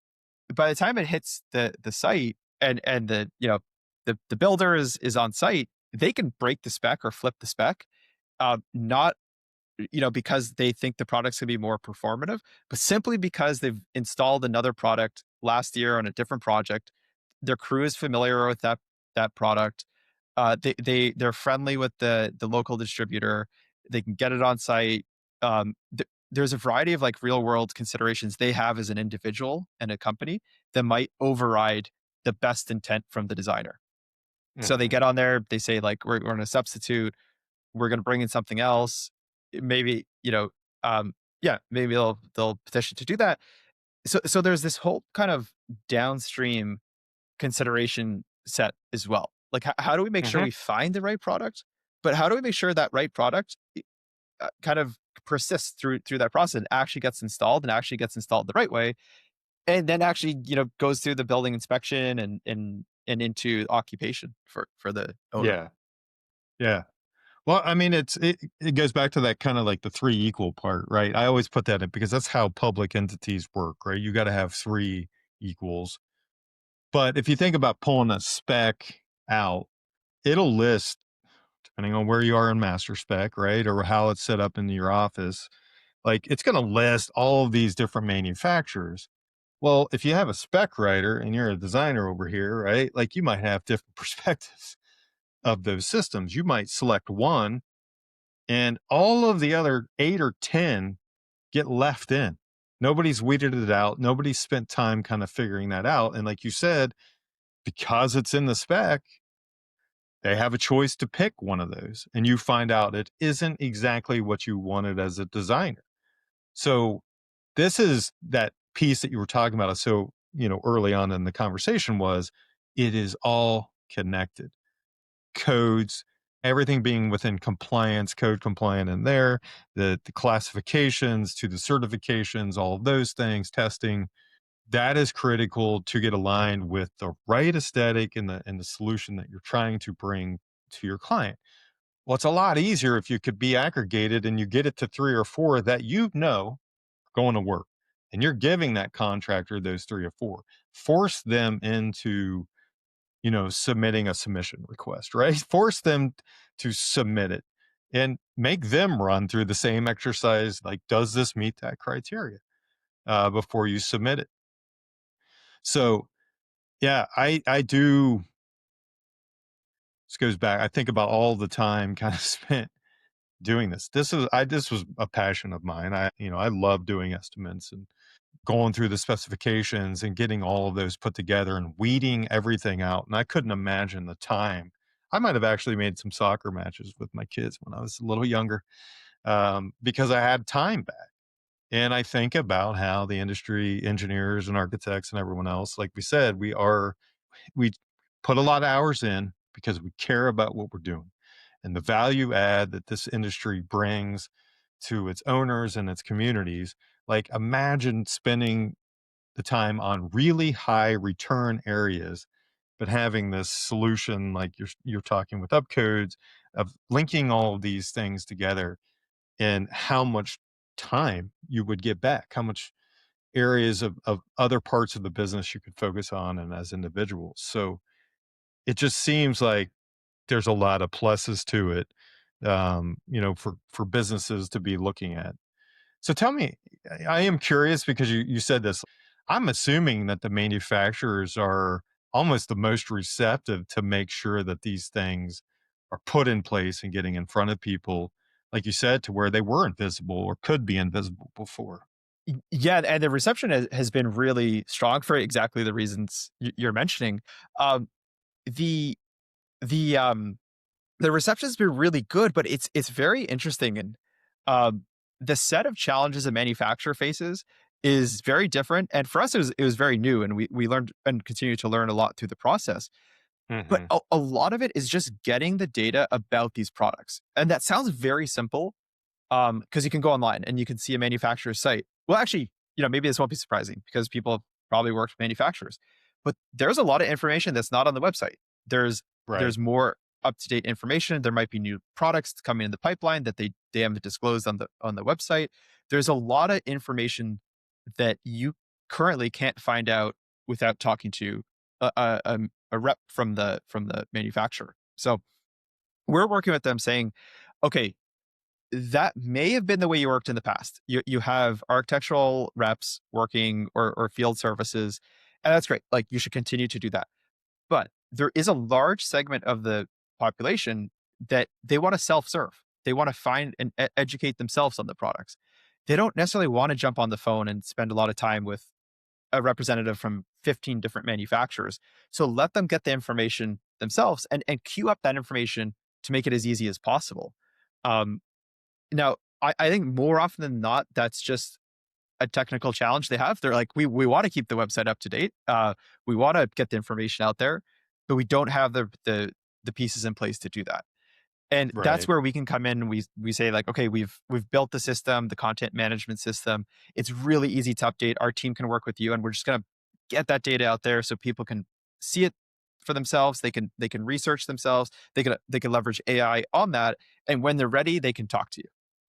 By the time it hits the site and the builder is on site, they can break the spec or flip the spec not because they think the product's gonna be more performative, but simply because they've installed another product last year on a different project. Their crew is familiar with that product. They're friendly with the local distributor. They can get it on site. There's a variety of like real world considerations they have as an individual and a company that might override the best intent from the designer. So they Mhm. get on there, they say like, we're going to substitute, we're going to bring in something else. Maybe, yeah, maybe they'll petition to do that. So there's this whole kind of downstream consideration set as well. Like, how do we make sure Mhm. we find the right product? But how do we make sure that right product kind of persists through that process and actually gets installed the right way, and then actually goes through the building inspection and into occupation for the owner. Yeah. Yeah. Well, I mean, it goes back to that kind of like the three equal part, right? I always put that in because that's how public entities work, right? You got to have three equals. But if you think about pulling a spec out, it'll list, depending on where you are in master spec, right? Or how it's set up in your office, like it's going to list all of these different manufacturers. Well, if you have a spec writer and you're a designer over here, right? Like you might have different perspectives of those systems. You might select one and all of the other 8 or 10 get left in. Nobody's weeded it out. Nobody's spent time kind of figuring that out. And like you said, because it's in the spec, they have a choice to pick one of those. And you find out it isn't exactly what you wanted as a designer. So this is that piece that you were talking about. So, early on in the conversation was it is all connected. Codes, everything being within compliance, code compliant in there, the classifications to the certifications, all of those things, testing, that is critical to get aligned with the right aesthetic and the solution that you're trying to bring to your client. Well, it's a lot easier if you could be aggregated and you get it to three or four that going to work. And you're giving that contractor those three or four. Force them into submitting a submission request, right? Force them to submit it and make them run through the same exercise. Like, does this meet that criteria before you submit it? So, yeah, I do. This goes back. I think about all the time kind of spent doing this. This was a passion of mine. I love doing estimates and going through the specifications and getting all of those put together and weeding everything out. And I couldn't imagine the time. I might have actually made some soccer matches with my kids when I was a little younger because I had time back. And I think about how the industry engineers and architects and everyone else, like we said, we put a lot of hours in because we care about what we're doing and the value add that this industry brings to its owners and its communities. Like imagine spending the time on really high return areas, but having this solution like you're talking with UpCodes of linking all of these things together and how much time you would get back, how much areas of other parts of the business you could focus on and as individuals. So it just seems like there's a lot of pluses to it, for businesses to be looking at. So tell me, I am curious because you said this. I'm assuming that the manufacturers are almost the most receptive to make sure that these things are put in place and getting in front of people, like you said, to where they were invisible or could be invisible before. Yeah, and the reception has been really strong for exactly the reasons you're mentioning. Um, the the um the reception's been really good, but it's very interesting, and um, the set of challenges a manufacturer faces is very different. And for us, it was very new, and we learned and continue to learn a lot through the process. But Hmm. a lot of it is just getting the data about these products, and that sounds very simple, because you can go online and you can see a manufacturer's site. Well, actually, maybe this won't be surprising because people have probably worked with manufacturers, but there's a lot of information that's not on the website. There's Right. there's more up to date information. There might be new products coming in the pipeline that they haven't disclosed on the website. There's a lot of information that you currently can't find out without talking to a rep from the manufacturer. So we're working with them saying, okay, that may have been the way you worked in the past. You have architectural reps working or field services, and that's great. Like you should continue to do that. But there is a large segment of the population that they want to self-serve. They want to find and educate themselves on the products. They don't necessarily want to jump on the phone and spend a lot of time with a representative from 15 different manufacturers. So let them get the information themselves and queue up that information to make it as easy as possible. Um, Now, I think more often than not, that's just a technical challenge they have. They're like, we want to keep the website up to date. We want to get the information out there, but we don't have the pieces in place to do that. And that's Right. where we can come in. We say like, okay, we've built the system, the content management system. It's really easy to update. Our team can work with you, and we're just gonna get that data out there so people can see it for themselves. They can research themselves. They can leverage AI on that, and when they're ready, they can talk to you,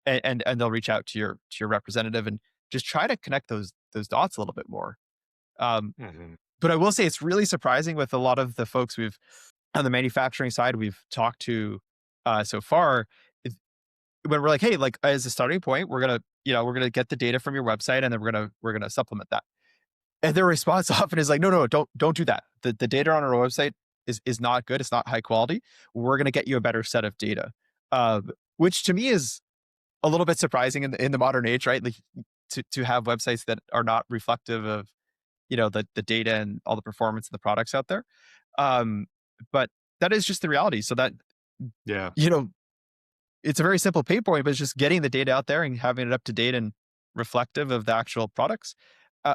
and they'll reach out to your representative and just try to connect those dots a little bit more. Um, Hmm. but I will say it's really surprising with a lot of the folks we've on the manufacturing side we've talked to so far is when we're like, hey, like as a starting point, we're gonna get the data from your website and then we're gonna supplement that. And their response often is like, no, no, don't do that. The data on our website is not good. It's not high quality. We're gonna get you a better set of data. Which to me is a little bit surprising in the modern age, right? Like to have websites that are not reflective of the data and all the performance of the products out there. Um, but that is just the reality. So that Yeah. you know, it's a very simple pain point, but it's just getting the data out there and having it up to date and reflective of the actual products.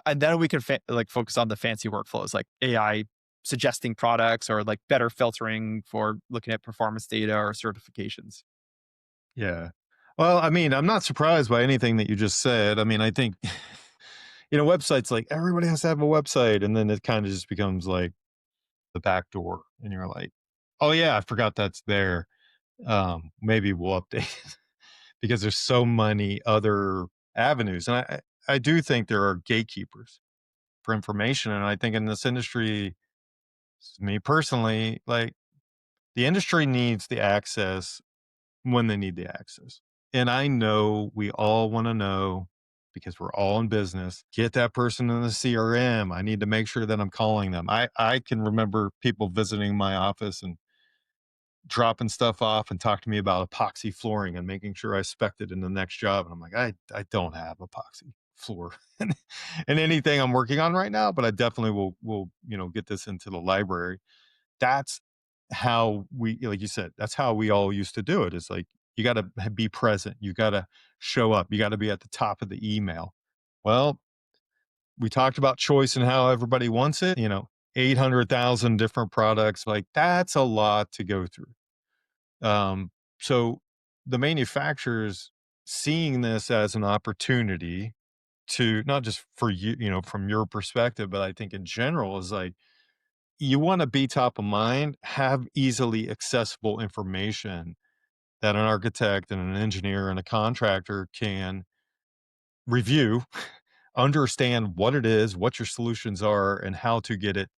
And then we can like focus on the fancy workflows like AI suggesting products or like better filtering for looking at performance data or certifications. Yeah. Well, I mean, I'm not surprised by anything that you just said. I mean, I think, websites like everybody has to have a website, and then it kind of just becomes like the back door, and you're like, oh yeah, I forgot that's there. Maybe we'll update it because there's so many other avenues, and I do think there are gatekeepers for information, and I think in this industry, me personally, like the industry needs the access when they need the access. And I know we all want to know because we're all in business. Get that person in the CRM. I need to make sure that I'm calling them. I can remember people visiting my office and dropping stuff off and talk to me about epoxy flooring and making sure I spec'd it in the next job. And I'm like, I don't have epoxy floor and anything I'm working on right now, but I definitely will, get this into the library. That's how we, like you said, that's how we all used to do it. It's like you got to be present, you got to show up, you got to be at the top of the email. Well, we talked about choice and how everybody wants it, 800,000 different products, like that's a lot to go through. So the manufacturers seeing this as an opportunity to not just for you, from your perspective, but I think in general is like you want to be top of mind, have easily accessible information that an architect and an engineer and a contractor can review, understand what it is, what your solutions are, and how to get it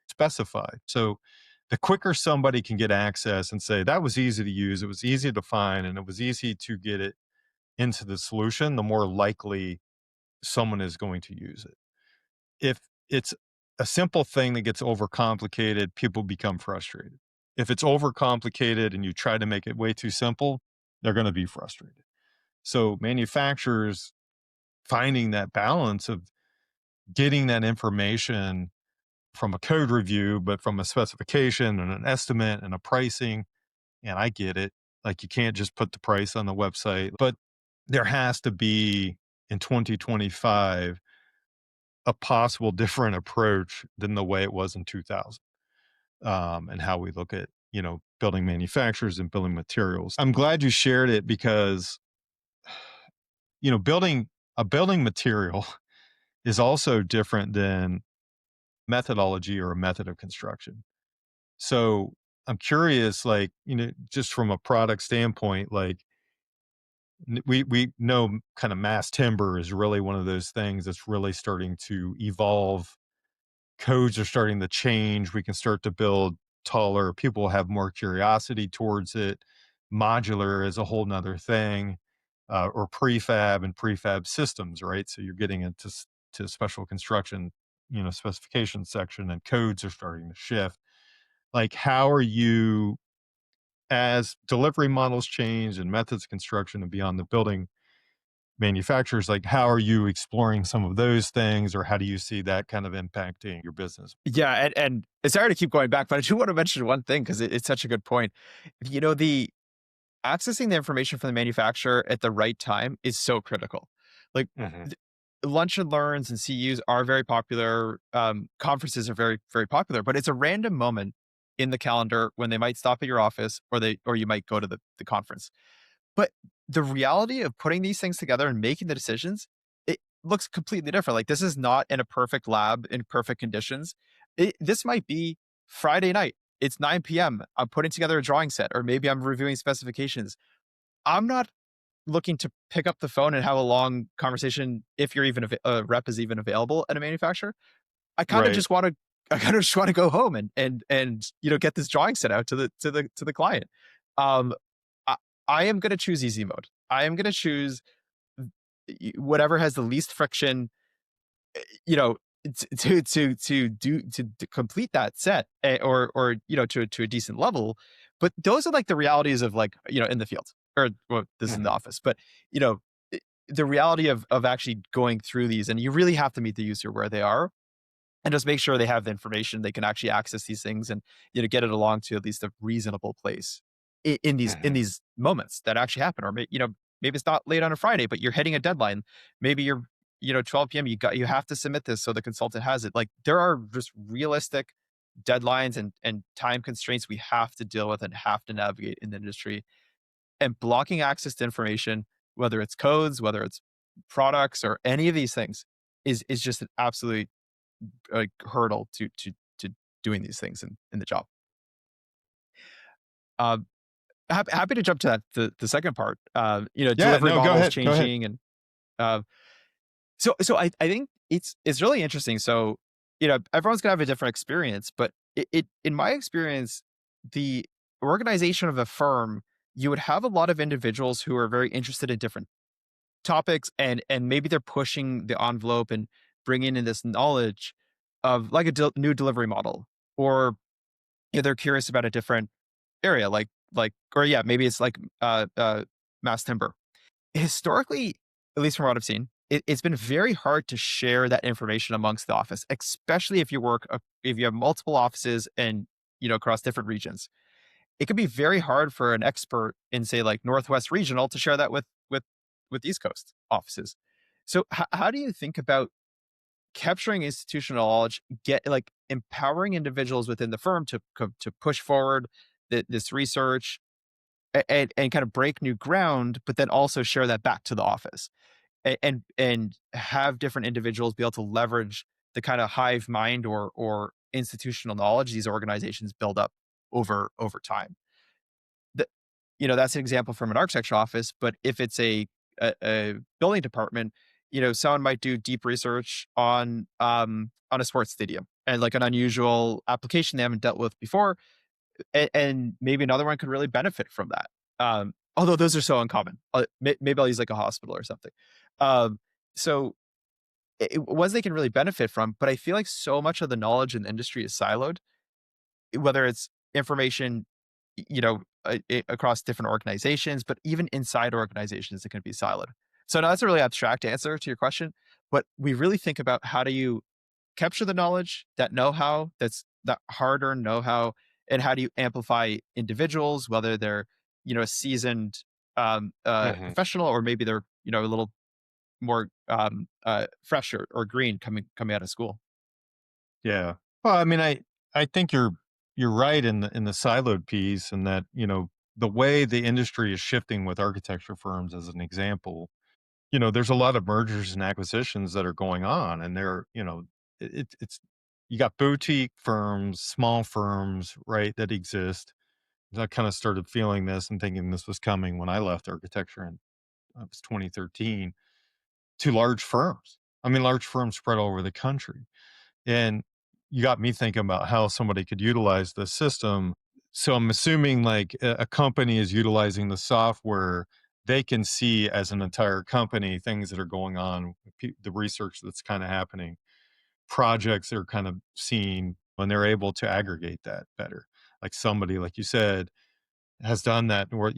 specified. So the quicker somebody can get access and say, that was easy to use, it was easy to find, and it was easy to get it into the solution, the more likely someone is going to use it. If it's a simple thing that gets overcomplicated, people become frustrated. If it's overcomplicated and you try to make it way too simple, they're going to be frustrated. So manufacturers finding that balance of getting that information from a code review, but from a specification and an estimate and a pricing. And I get it. Like you can't just put the price on the website, but there has to be in 2025 a possible different approach than the way it was in 2000, and how we look at, building manufacturers and building materials. I'm glad you shared it because, building a building material is also different than methodology or a method of construction. So I'm curious, like, just from a product standpoint, like we know kind of mass timber is really one of those things that's really starting to evolve. Codes are starting to change. We can start to build taller. People have more curiosity towards it. Modular is a whole nother thing. or prefab and prefab systems, right? So you're getting into to special construction, specification section, and codes are starting to shift. Like, how are you, as delivery models change and methods of construction and beyond the building manufacturers, like how are you exploring some of those things, or how do you see that kind of impacting your business? Yeah, and it's sorry to keep going back, but I do want to mention one thing because it's such a good point. The accessing the information from the manufacturer at the right time is so critical. Like Hmm. th- lunch and learns and CUs are very popular. Conferences are very, very popular, but it's a random moment in the calendar when they might stop at your office or you might go to the conference. But the reality of putting these things together and making the decisions, it looks completely different. Like this is not in a perfect lab in perfect conditions. This might be Friday night. It's 9 p.m. I'm putting together a drawing set, or maybe I'm reviewing specifications. I'm not looking to pick up the phone and have a long conversation if you're even a rep is even available at a manufacturer. I kind of Right. just want to I kind of just want to go home and get this drawing set out to the client. Um, I, I am going to choose easy mode. I am going to choose whatever has the least friction, you know, to complete that set, or to a decent level. But those are like the realities of like in the field, or well, this is in the Hmm. office, but you know i- the reality of actually going through these, and you really have to meet the user where they are and just make sure they have the information they can actually access these things, and get it along to at least a reasonable place in Hmm. these moments that actually happen. Or maybe it's not late on a Friday, but you're hitting a deadline. Maybe you're 12 p.m. You have to submit this so the consultant has it. Like there are just realistic deadlines and time constraints we have to deal with and have to navigate in the industry. And blocking access to information, whether it's codes, whether it's products, or any of these things, is just an absolute hurdle to doing these things in the job. Uh, happy to jump to the second part. Yeah, Delivery no, go models ahead. Go ahead. changing, and uh, so I think it's really interesting. So everyone's gonna have a different experience, but it in my experience, the organization of a firm, you would have a lot of individuals who are very interested in different topics, and maybe they're pushing the envelope and bringing in this knowledge of like a new delivery model, or they're curious about a different area, or yeah, maybe it's like mass timber. Historically, at least from what I've seen, it's been very hard to share that information amongst the office, especially if you have multiple offices and across different regions. It can be very hard for an expert in, say, like Northwest Regional to share that with East Coast offices. So how do you think about capturing institutional knowledge, get like empowering individuals within the firm to push forward this research, and kind of break new ground, but then also share that back to the office, and have different individuals be able to leverage the kind of hive mind or institutional knowledge these organizations build up over time. The, that's an example from an architecture office, but if it's a building department, someone might do deep research on a sports stadium and like an unusual application they haven't dealt with before, and maybe another one could really benefit from that. Although those are so uncommon. Maybe I'll use like a hospital or something. Um, so ones they can really benefit from, but I feel like so much of the knowledge in the industry is siloed, whether it's information, across different organizations, but even inside organizations, it can be siloed. So now that's a really abstract answer to your question, but we really think about how do you capture the knowledge, that know-how, that's that hard-earned know-how, and how do you amplify individuals, whether they're, a seasoned Hmm. professional, or maybe they're, a little more fresh or green coming out of school. Yeah. Well, I mean, I think you're right in the siloed piece, and that the way the industry is shifting with architecture firms, as an example. There's a lot of mergers and acquisitions that are going on, and they're it's you got boutique firms, small firms, right, that exist. I kind of started feeling this and thinking this was coming when I left architecture, and it was 2013, to large firms. I mean, large firms spread all over the country. And you got me thinking about how somebody could utilize the system. So I'm assuming like a company is utilizing the software they can see as an entire company things that are going on, the research that's kind of happening, projects are kind of seen when they're able to aggregate that better. Like somebody, like you said, has done that, or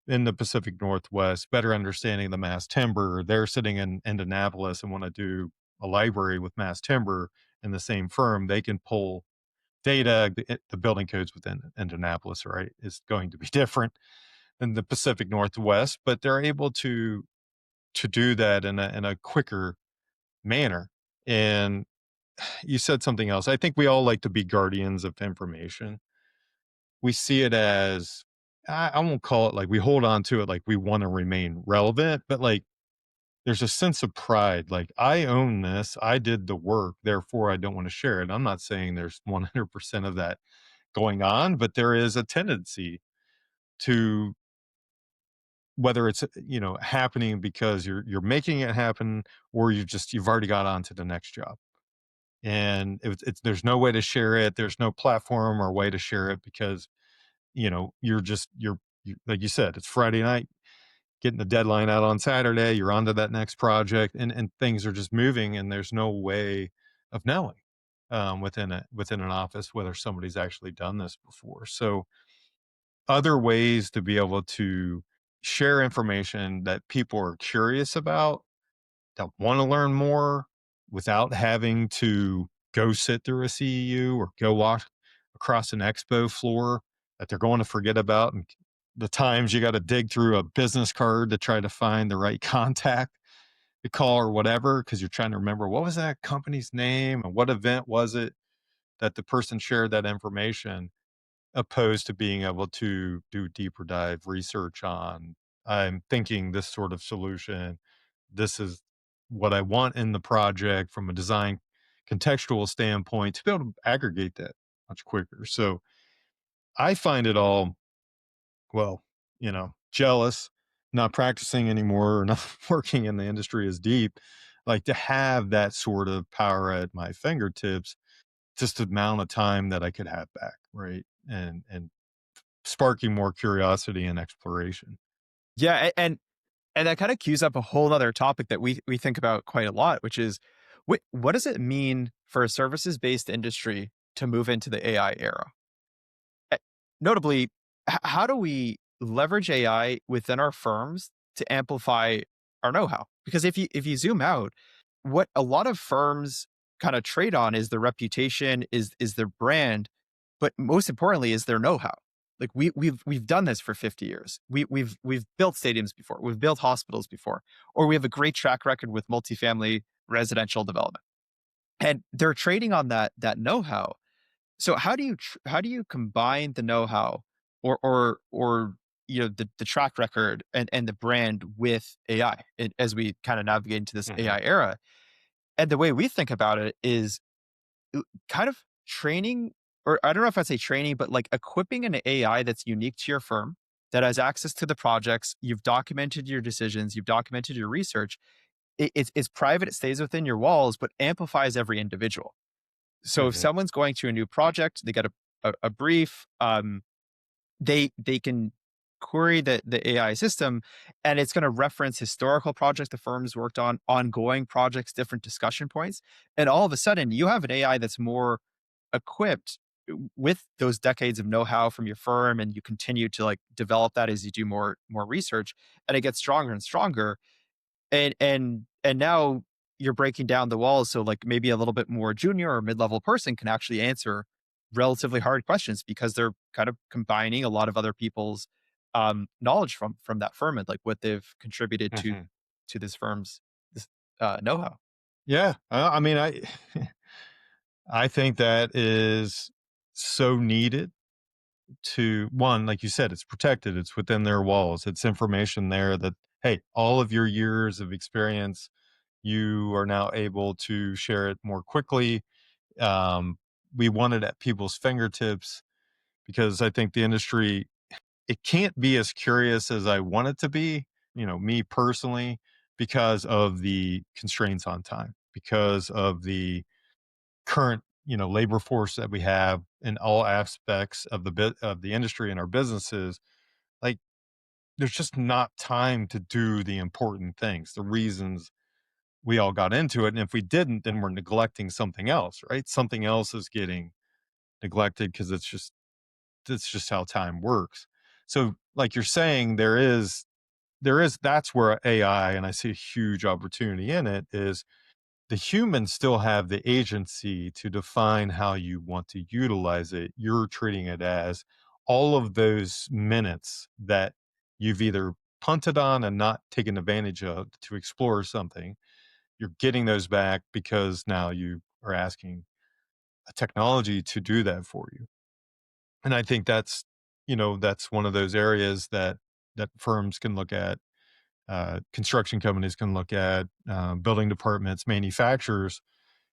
in the Pacific Northwest, better understanding the mass timber. They're sitting in Indianapolis and want to do a library with mass timber in the same firm. They can pull data. The building codes within Indianapolis, right, is going to be different than the Pacific Northwest, but they're able to do that in a quicker manner. And you said something else. I think we all like to be guardians of information. We see it as, I won't call it like we hold on to it like we want to remain relevant, but like there's a sense of pride. Like, I own this, I did the work, therefore I don't want to share it. I'm not saying there's 100% of that going on, but there is a tendency to, whether it's happening because you're making it happen, or you've already got on to the next job, and there's no way to share it, there's no platform or way to share it because you're like you said, it's Friday night, getting the deadline out on Saturday, you're on to that next project, and things are just moving, and there's no way of knowing within an office whether somebody's actually done this before. So other ways to be able to share information that people are curious about, that want to learn more without having to go sit through a CEU or go walk across an expo floor that they're going to forget about. And the times you got to dig through a business card to try to find the right contact to call or whatever, because you're trying to remember what was that company's name and what event was it that the person shared that information, opposed to being able to do deeper dive research on, I'm thinking this sort of solution, this is what I want in the project from a design contextual standpoint, to be able to aggregate that much quicker. So I find it all, well, jealous, not practicing anymore or not working in the industry as deep, like to have that sort of power at my fingertips, just the amount of time that I could have back, right? And sparking more curiosity and exploration. Yeah, and that kind of cues up a whole other topic that we think about quite a lot, which is what does it mean for a services based industry to move into the AI era? Eh, Notably, how do we leverage AI within our firms to amplify our know-how? Because if you zoom out, what a lot of firms kind of trade on is their reputation, is their brand, but most importantly is their know-how. Like we've done this for 50 years. We've built stadiums before, we've built hospitals before, or we have a great track record with multifamily residential development. And they're trading on that know-how. So how do you combine the know-how or the track record and the brand with AI as we kind of navigate into this Mhm, AI era? And the way we think about it is kind of training, or I don't know if I'd say training, but like equipping an AI that's unique to your firm, that has access to the projects. You've documented your decisions, you've documented your research. It's private, it stays within your walls, but amplifies every individual. So if mhm, someone's going to a new project, they get a brief. They can query the AI system, and it's going to reference historical projects the firm's worked on, ongoing projects, different discussion points, and all of a sudden you have an AI that's more equipped with those decades of know-how from your firm, and you continue to like develop that as you do more research, and it gets stronger and stronger. And now you're breaking down the walls, so like maybe a little bit more junior or mid-level person can actually answer relatively hard questions because they're kind of combining a lot of other people's knowledge from that firm and like what they've contributed mhm. to this firm's this, know-how. Yeah, I mean, I think that is so needed. To one, like you said, it's protected, it's within their walls, it's information there that, hey, all of your years of experience, you are now able to share it more quickly. Um, we want it at people's fingertips, because I think the industry, it can't be as curious as I want it to be, me personally, because of the constraints on time, because of the current, labor force that we have in all aspects of the industry and our businesses. Like, there's just not time to do the important things, the reasons we all got into it. And if we didn't, then we're neglecting something else, right? Something else is getting neglected because it's just how time works. So, like you're saying, there is that's where AI, and I see a huge opportunity in it, is the humans still have the agency to define how you want to utilize it. You're treating it as all of those minutes that you've either punted on and not taken advantage of to explore something. You're getting those back because now you are asking a technology to do that for you. And I think that's one of those areas that firms can look at, construction companies can look at, building departments, manufacturers.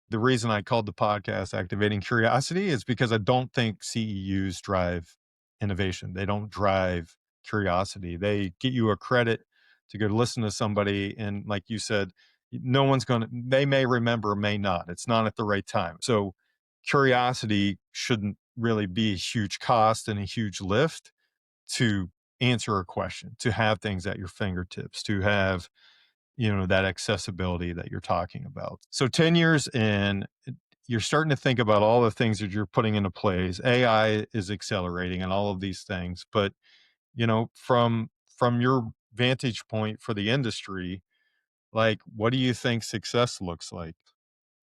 The reason I called the podcast Activating Curiosity is because I don't think CEUs drive innovation. They don't drive curiosity. They get you a credit to go to listen to somebody. And like you said, no one's going to, they may remember, may not. It's not at the right time. So curiosity shouldn't really be a huge cost and a huge lift to answer a question, to have things at your fingertips, to have that accessibility that you're talking about. So 10 years in, you're starting to think about all the things that you're putting into place. AI is accelerating and all of these things, but from your vantage point for the industry, like, what do you think success looks like?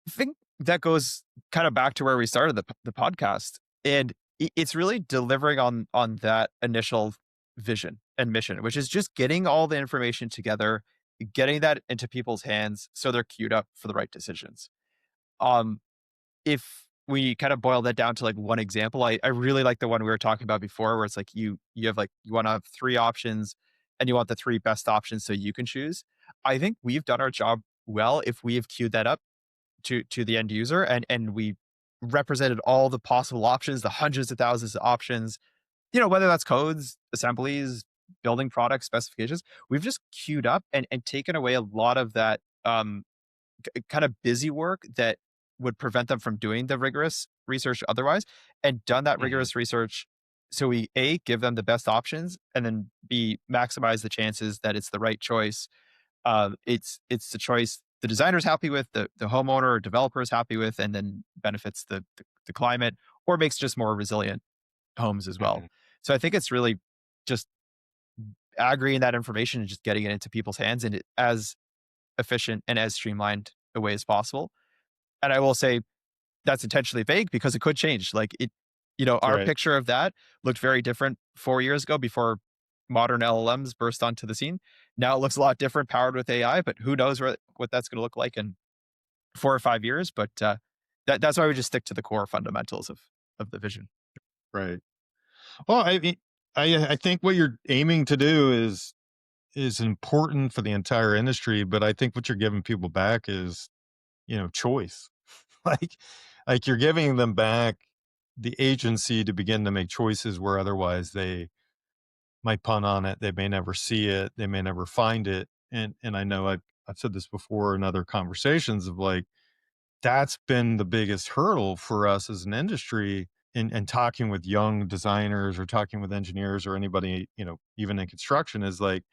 I think that goes kind of back to where we started the podcast, and it's really delivering on that initial vision and mission, which is just getting all the information together, getting that into people's hands so they're queued up for the right decisions. Um, if we kind of boil that down to like one example, I really like the one we were talking about before, where it's like you have like you want to have three options and you want the three best options so you can choose. I think we've done our job well if we have queued that up to the end user and we represented all the possible options, the hundreds of thousands of options, whether that's codes, assemblies, building products, specifications. We've just queued up and taken away a lot of that kind of busy work that would prevent them from doing the rigorous research otherwise, and done that Mhm, rigorous research so we A, give them the best options, and then B, maximize the chances that it's the right choice. It's the choice the designer's happy with, the homeowner or developer is happy with, and then benefits the climate or makes just more resilient homes as well. mhm. So I think it's really just aggregating that information and just getting it into people's hands in as efficient and as streamlined a way as possible. And I will say that's intentionally vague because it could change. Like our Right, picture of that looked very different 4 years ago before modern LLMs burst onto the scene. Now it looks a lot different powered with AI, but who knows what that's going to look like in 4 or 5 years. But that's why we just stick to the core fundamentals of the vision. right. Well, I mean, I think what you're aiming to do is important for the entire industry, but I think what you're giving people back is, choice. like like you're giving them back the agency to begin to make choices where otherwise they might punt on it, they may never see it, they may never find it. And I know I've said this before in other conversations of like, that's been the biggest hurdle for us as an industry in talking with young designers or talking with engineers or anybody, even in construction, is like,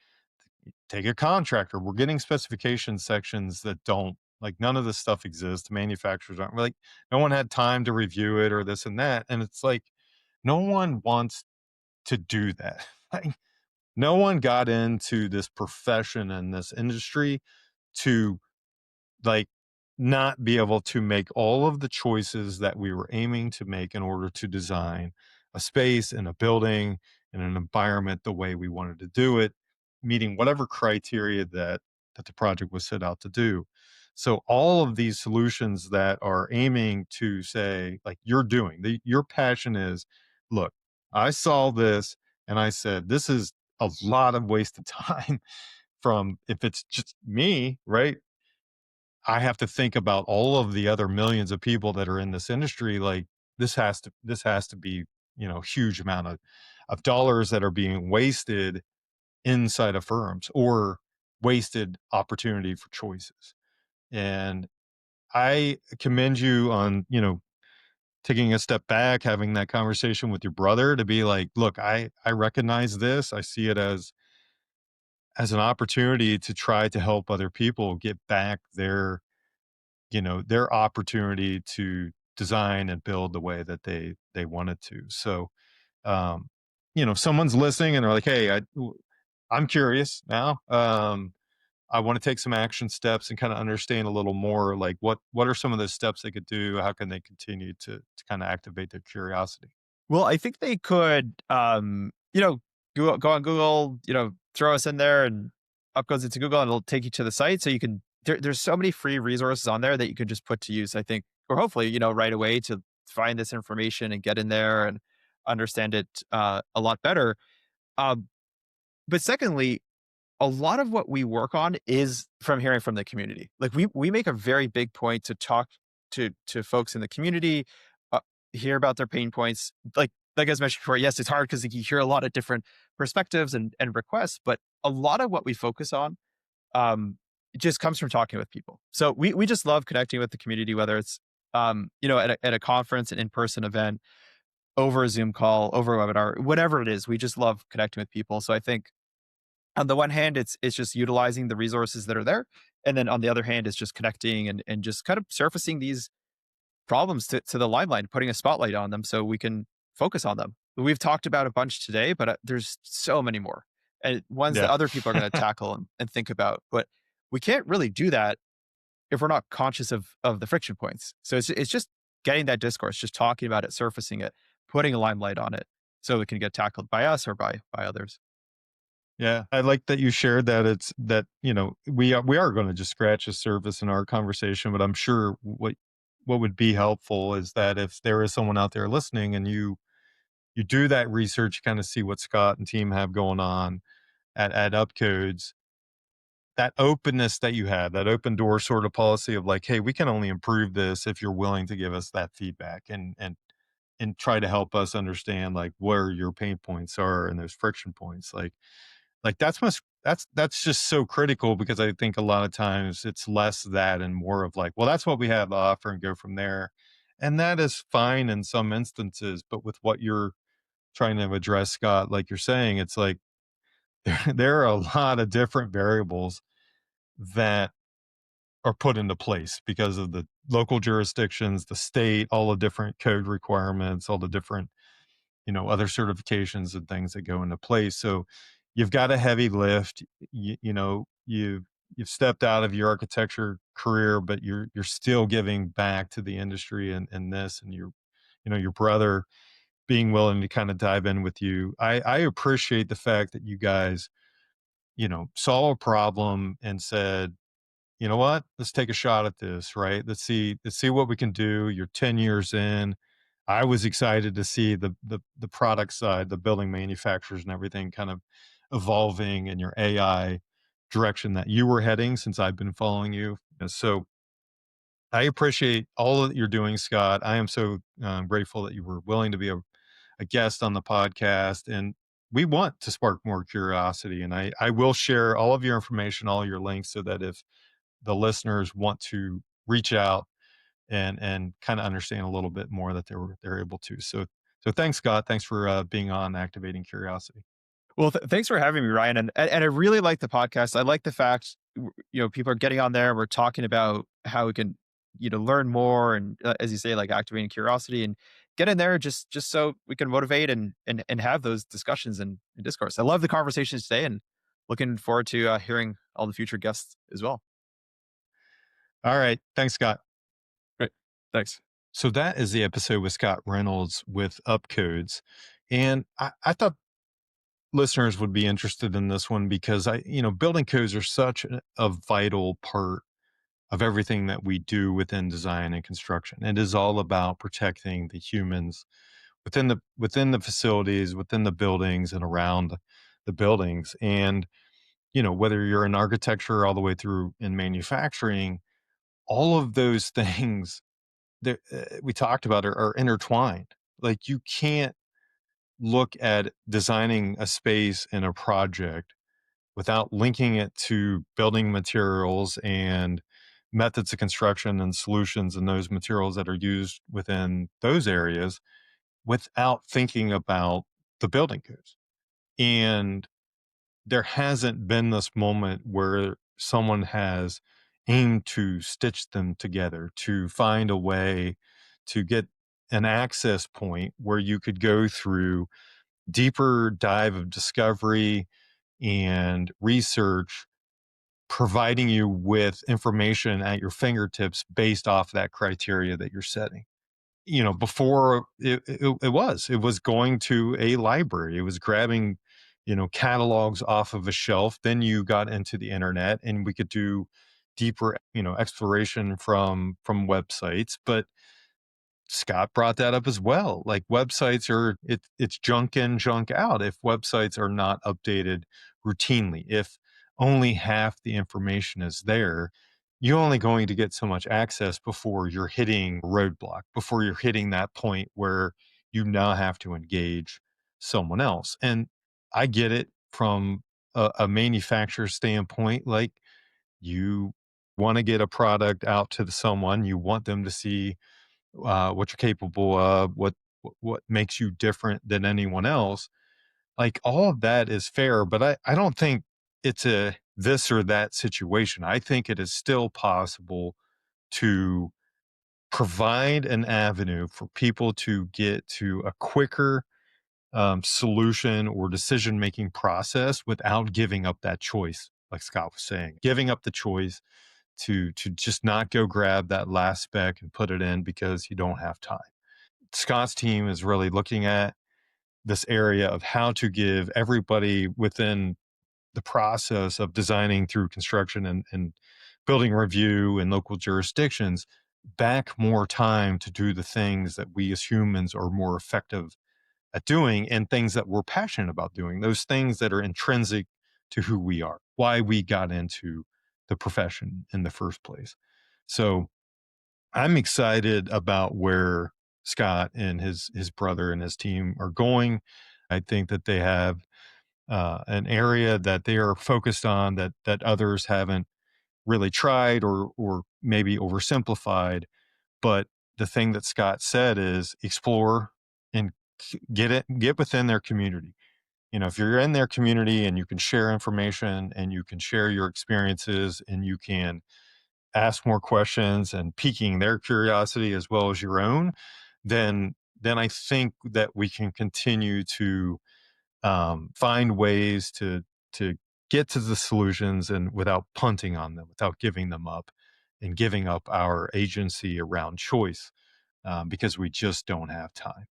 take a contractor. We're getting specification sections that don't, like, none of this stuff exists. Manufacturers aren't like, no one had time to review it or this and that. And it's like, no one wants to do that. Like, no one got into this profession and this industry to, like, not be able to make all of the choices that we were aiming to make in order to design a space and a building and an environment the way we wanted to do it, meeting whatever criteria that the project was set out to do. So all of these solutions that are aiming to say, like you're doing, your passion is, look, I saw this and I said, this is a lot of wasted time. From, if it's just me, right? I have to think about all of the other millions of people that are in this industry. Like, this has to be, huge amount of dollars that are being wasted inside of firms, or wasted opportunity for choices. And I commend you on, taking a step back, having that conversation with your brother to be like, look, I recognize this. I see it as as an opportunity to try to help other people get back their, their opportunity to design and build the way that they wanted to. So, um, someone's listening and they're like, "Hey, I'm curious now. I want to take some action steps and kind of understand a little more, like what are some of those steps they could do? How can they continue to kind of activate their curiosity?" Well, I think they could, go on Google, throw us in there and up goes into Google and it'll take you to the site. So you can, there's so many free resources on there that you can just put to use, I think, or hopefully, right away to find this information and get in there and understand it a lot better. Um, but secondly, a lot of what we work on is from hearing from the community. Like we make a very big point to talk to folks in the community, uh, hear about their pain points. Like I was mentioned before, yes, it's hard because you hear a lot of different perspectives and requests, but a lot of what we focus on it just comes from talking with people. So we just love connecting with the community, whether it's at a conference, an in person event, over a Zoom call, over a webinar, whatever it is. We just love connecting with people. So I think on the one hand, it's just utilizing the resources that are there. And then on the other hand, it's just connecting and just kind of surfacing these problems to the limelight, putting a spotlight on them so we can focus on them. We've talked about a bunch today, but there's so many more and ones that Yeah. other people are going to tackle and think about. But we can't really do that if we're not conscious of the friction points. So it's just getting that discourse, just talking about it, surfacing it, putting a limelight on it so it can get tackled by us or by others. Yeah, I like that you shared that. It's that, we are going to just scratch the surface in our conversation, but I'm sure what would be helpful is that if there is someone out there listening and you do that research, kind of see what Scott and team have going on at UpCodes, that openness that you had, that open door sort of policy of like, hey, we can only improve this if you're willing to give us that feedback and try to help us understand like where your pain points are and those friction points. Like that's just so critical because I think a lot of times it's less that and more of like, well, that's what we have to offer and go from there. And that is fine in some instances, but with what you're trying to address, Scott, like you're saying, it's like there are a lot of different variables that are put into place because of the local jurisdictions, the state, all the different code requirements, all the different, other certifications and things that go into place. So you've got a heavy lift. You've stepped out of your architecture career, but you're still giving back to the industry and this, and your brother being willing to kind of dive in with you. I appreciate the fact that you guys, saw a problem and said, you know what? Let's take a shot at this, right? Let's see what we can do. You're 10 years in. I was excited to see the product side, the building manufacturers and everything kind of evolving in your AI direction that you were heading since I've been following you. And so I appreciate all that you're doing, Scott. I am so grateful that you were willing to be a guest on the podcast. And we want to spark more curiosity. And I will share all of your information, all your links, so that if the listeners want to reach out and kind of understand a little bit more that they're able to. So thanks, Scott. Thanks for being on Activating Curiosity. Well, thanks for having me, Ryan. And I really like the podcast. I like the fact people are getting on there. We're talking about how we can learn more and as you say, like activating curiosity and get in there just so we can motivate and have those discussions and discourse. I love the conversations today and looking forward to hearing all the future guests as well. All right. Thanks, Scott. Great, thanks. So that is the episode with Scott Reynolds with UpCodes. And I thought listeners would be interested in this one because building codes are such a vital part of everything that we do within design and construction. It is all about protecting the humans within the facilities, within the buildings and around the buildings. And, whether you're in architecture all the way through in manufacturing, all of those things that we talked about are intertwined. Like you can't look at designing a space in a project without linking it to building materials and methods of construction and solutions and those materials that are used within those areas without thinking about the building codes. And there hasn't been this moment where someone has aimed to stitch them together, to find a way to get an access point where you could go through deeper dive of discovery and research, providing you with information at your fingertips based off that criteria that you're setting. Before it was going to a library, it was grabbing, catalogs off of a shelf. Then you got into the internet and we could do deeper, exploration from websites. But Scott brought that up as well. Like, websites it's junk in, junk out if websites are not updated routinely. If only half the information is there, you're only going to get so much access before you're hitting roadblock, before you're hitting that point where you now have to engage someone else. And I get it from a manufacturer standpoint. Like, you want to get a product out to someone, you want them to see what you're capable of, what makes you different than anyone else. Like, all of that is fair, but I don't think it's a this or that situation. I think it is still possible to provide an avenue for people to get to a quicker solution or decision making process without giving up that choice. Like Scott was saying, giving up the choice to just not go grab that last spec and put it in because you don't have time. Scott's team is really looking at this area of how to give everybody within the process of designing through construction and building review and local jurisdictions back more time to do the things that we as humans are more effective at doing, and things that we're passionate about doing, those things that are intrinsic to who we are, why we got into the profession in the first place. So I'm excited about where Scott and his brother and his team are going. I think that they have an area that they are focused on that others haven't really tried, or maybe oversimplified. But the thing that Scott said is explore and get within their community. If you're in their community and you can share information and you can share your experiences and you can ask more questions and piquing their curiosity as well as your own, then I think that we can continue to find ways to get to the solutions, and without punting on them, without giving them up and giving up our agency around choice, because we just don't have time.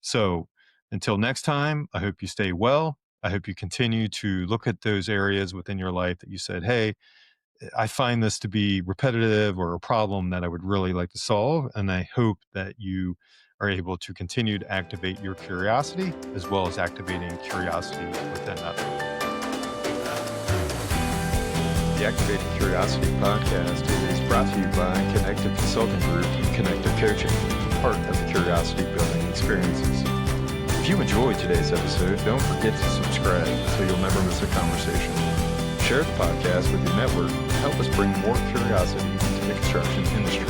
So until next time, I hope you stay well. I hope you continue to look at those areas within your life that you said, hey, I find this to be repetitive or a problem that I would really like to solve. And I hope that you are able to continue to activate your curiosity as well as activating curiosity within others. The Activating Curiosity podcast is brought to you by Connective Consulting Group and Connective Coaching, part of the Curiosity Building Experiences. If you enjoyed today's episode, don't forget to subscribe so you'll never miss a conversation. Share the podcast with your network to help us bring more curiosity to the construction industry.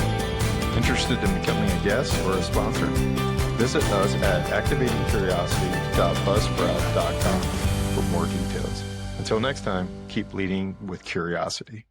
Interested in becoming a guest or a sponsor? Visit us at activatingcuriosity.buzzsprout.com for more details. Until next time, keep leading with curiosity.